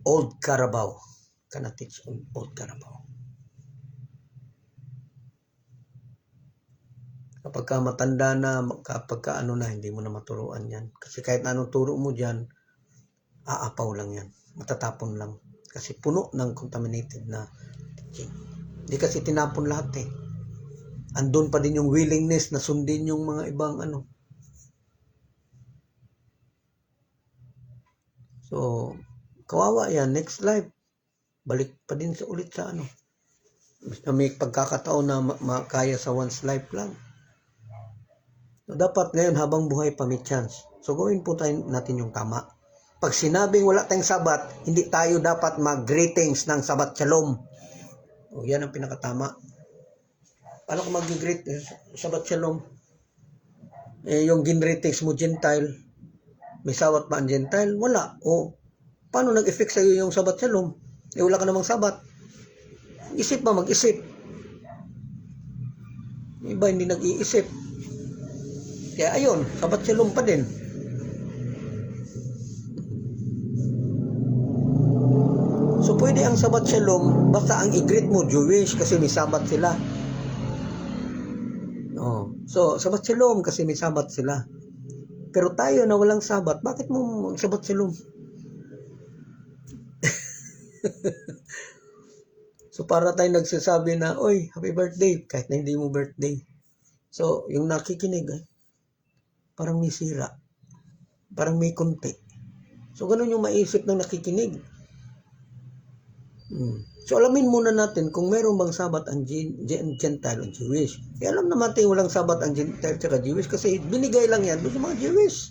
old Carabao. Cannot teach old Carabao. Kapag ka matanda na, kapag ka hindi mo na maturuan yan. Kasi kahit anong turo mo dyan, aapaw lang yan. Matatapon lang. Kasi puno ng contaminated na teaching. Hindi kasi tinapon lahat eh. Andun pa din yung willingness na sundin yung mga ibang So, kawawa yan. Next life, balik pa din ulit sa Basta may pagkakataon na makaya sa one's life lang. So, dapat ngayon habang buhay pa may chance. So, gawin po natin yung tama. Pag sinabing wala tayong sabat, hindi tayo dapat mag-greetings ng sabat shalom. Yan ang pinakatama. Paano ko mag-greet sabat shalom? Yung ginreatings mo Gentile, may sawat ba ang Gentile? Wala. Paano nag-effect sa'yo yung sabat shalom? Wala ka namang sabat. Isip ba mag-isip? Iba hindi nag-iisip. Kaya ayun, sabat shalom pa din. So pwede ang sabat shalom basta ang i-greet mo Jewish kasi may sabat sila. So sabat shalom kasi may sabat sila. Pero tayo na walang sabat, bakit mo sabat shalom? So para tayo nagsasabi na, oy, happy birthday, kahit na hindi mo birthday. So yung nakikinig parang may sira. Parang may kunti. So ganun yung maisip ng nakikinig. So alamin muna natin kung meron bang sabat ang Gentile o Jewish. Alam naman natin walang sabat ang Gentile at Jewish kasi binigay lang yan doon sa mga Jewish.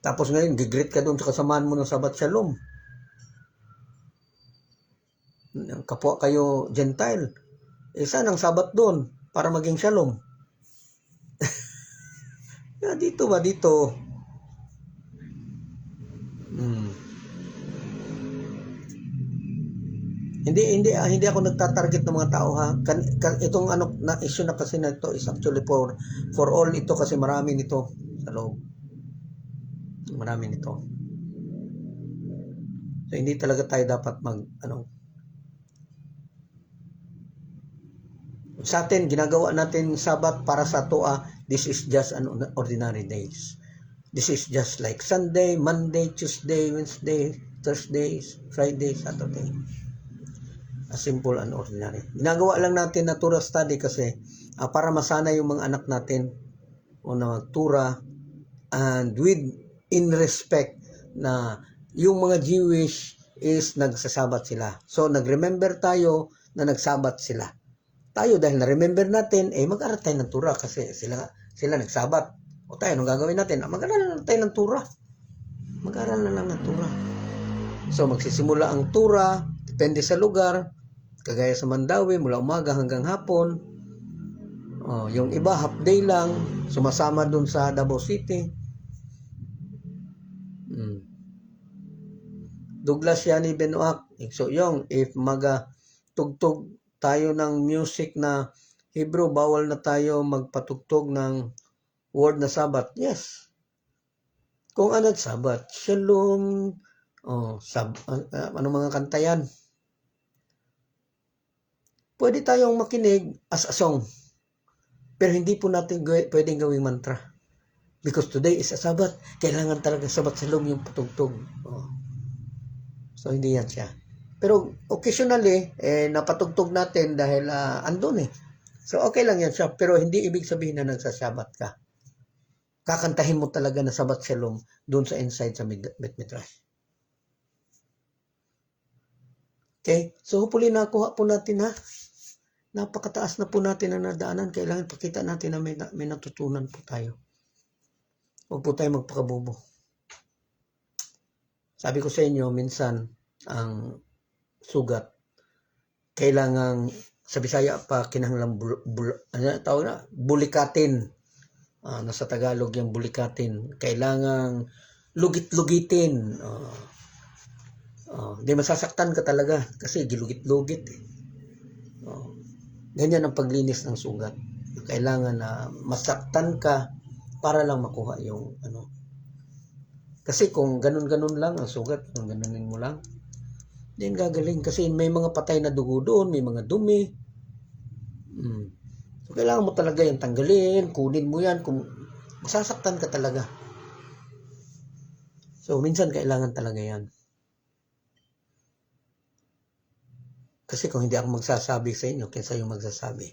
Tapos ngayon, gigreet ka doon sa kasamaan mo ng sabat shalom. Kapwa kayo Gentile. Saan ang sabat doon para maging shalom? Dito ba? Dito. Hindi ako nagtatarget ng mga tao ha. Itong na issue na kasi na ito is actually for all ito kasi marami nito sa loob. Marami nito. So hindi talaga tayo dapat sa atin ginagawa natin Sabat para sa toa. This is just an ordinary days. This is just like Sunday, Monday, Tuesday, Wednesday, Thursday, Friday, Saturday. A simple and ordinary. Ginagawa lang natin na Torah study kasi para masana yung mga anak natin na Torah and in respect na yung mga Jewish is nagsasabat sila. So, nag-remember tayo na nagsabat sila. Tayo, dahil na-remember natin, mag-aral tayo ng Torah kasi sila nagsabat. O tayo, anong gagawin natin? Mag-aral na tayo ng Torah. Mag-aral na lang ng Torah. So, magsisimula ang Torah, depende sa lugar, kagaya sa Mandawi, mula umaga hanggang hapon. Yung iba, half day lang, sumasama dun sa Davao City. Douglas Yani Benoak. So, yung, if tugtog tayo ng music na Hebrew, bawal na tayo magpatugtog ng word na Sabat. Yes. Kung ano Sabat, Shalom, ano mga kanta yan? Pwede tayong makinig as a song. Pero hindi po natin pwedeng gawing mantra. Because today is a Sabat. Kailangan talaga Sabat Shalom yung patugtog. So, hindi yan siya. Pero occasionally, napatugtog natin dahil andun eh. So, okay lang yan siya. Pero hindi ibig sabihin na nagsasabat ka. Kakantahin mo talaga na Sabat Shalom doon sa inside sa Bet Midrash. Okay? So, hopefully nakuha po natin ha. Napakataas na po natin ang nadaanan. Kailangan pakita natin na may natutunan po tayo. Huwag po tayo magpakabobo. Sabi ko sa inyo, minsan, ang sugat, kailangang, sa Bisaya pa, kinahanglang bulikatin. Nasa Tagalog yung bulikatin. Kailangang lugit-lugitin. Hindi masasaktan ka talaga kasi gilugit-lugit. Ganyan ang paglinis ng sugat. Kailangan na masaktan ka para lang makuha yung Kasi kung ganun-ganun lang ang sugat, kung ganunin mo lang, hindi gagaling. Kasi may mga patay na dugo doon, may mga dumi. So, kailangan mo talaga yung tanggalin, kunin mo yan, kung masasaktan ka talaga. So, minsan kailangan talaga yan. Kasi kung hindi ako magsasabi sa inyo, kinsa yung magsasabi.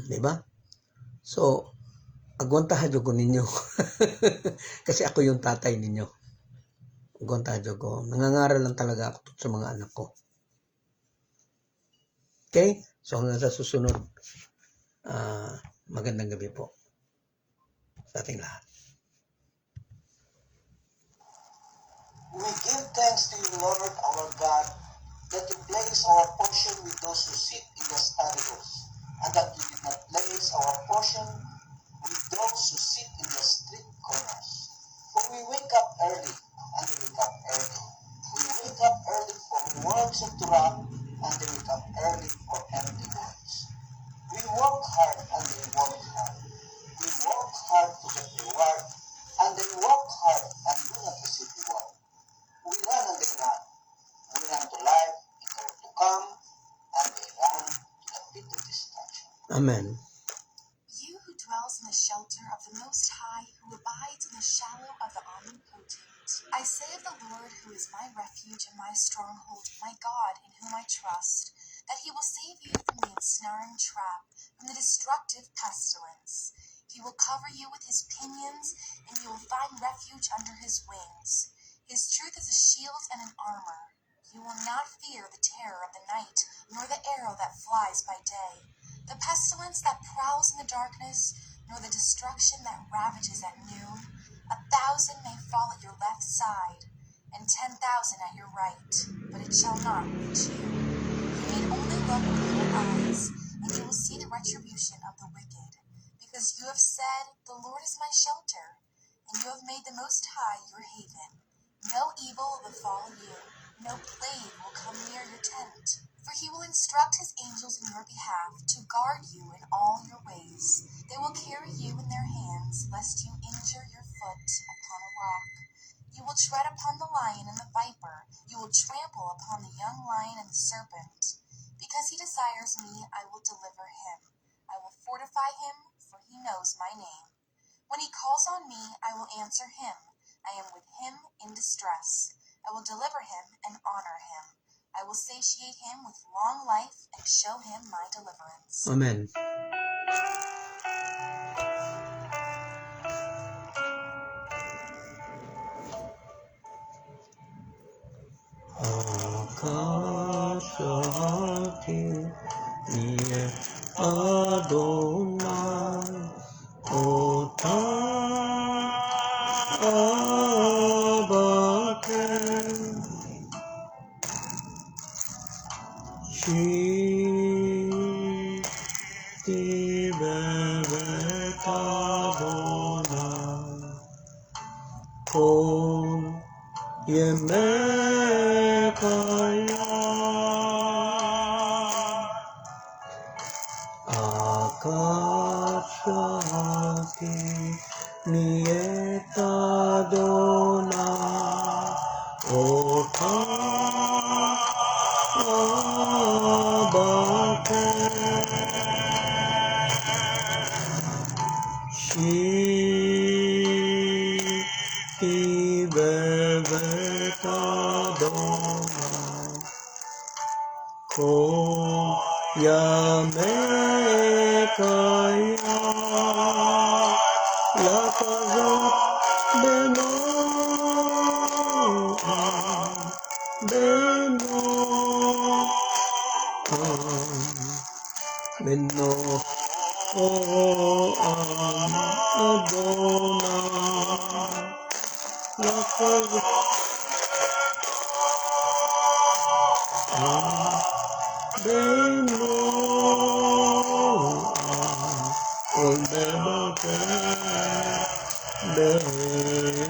Diba? So, agwantahan ko ninyo. Kasi ako yung tatay ninyo. Agwantahan ko. Nangangaral lang talaga ako sa mga anak ko. Okay? So, hanggang sa susunod, magandang gabi po sa ating lahat. We give thanks to you, Lord, our God, that you place our portion with those who sit in the study halls, and that you did not place our portion with those who sit in the street corners. For we wake up early, and they wake up early. We wake up early for words of Torah, and they wake up early for empty words. We work hard, and they work hard. We work hard to get reward, and they work hard and do not receive reward. We run and they run. We run to life in order to come, and they run to the pit of destruction. Amen. You who dwells in the shelter of the Most High, who abides in the shadow of the Omnipotent. I say of the Lord, who is my refuge and my stronghold, my God, in whom I trust, that he will save you from the ensnaring trap, from the destructive pestilence. He will cover you with his pinions, and you will find refuge under his wings. His truth is a shield and an armor. You will not fear the terror of the night, nor the arrow that flies by day, the pestilence that prowls in the darkness, nor the destruction that ravages at noon. 1,000 may fall at your left side, and 10,000 at your right, but it shall not reach you. You need only look with your eyes, and you will see the retribution of the wicked. Because you have said, the Lord is my shelter, and you have made the Most High your haven. No evil will befall you, no plague will come near your tent. For he will instruct his angels in your behalf to guard you in all your ways. They will carry you in their hands, lest you injure your foot upon a rock. You will tread upon the lion and the viper. You will trample upon the young lion and the serpent. Because he desires me, I will deliver him. I will fortify him, for he knows my name. When he calls on me, I will answer him. I am with him in distress. I will deliver him and honor him. I will satiate him with long life and show him my deliverance. Amen. Shati Niye Adonai Ota Abaken Shiti Bevet Adonai Kol Yemekaya Akashati Niet Adonai Ota Abaken Shiti Bevet Adonai Kol Yamekaya Lakazot Beno Beno Adonai Lakazot Beno Oldebake Bekalo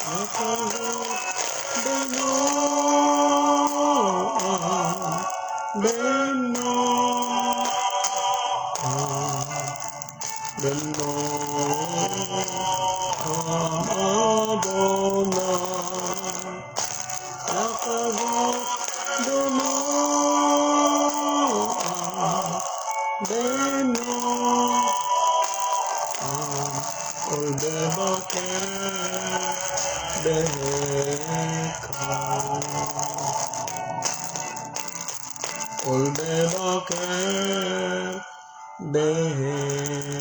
Lakazot Beno Beno Beno Adonai Lakazot Beno Beno Oldebake Bekalo Oldebake Bekalo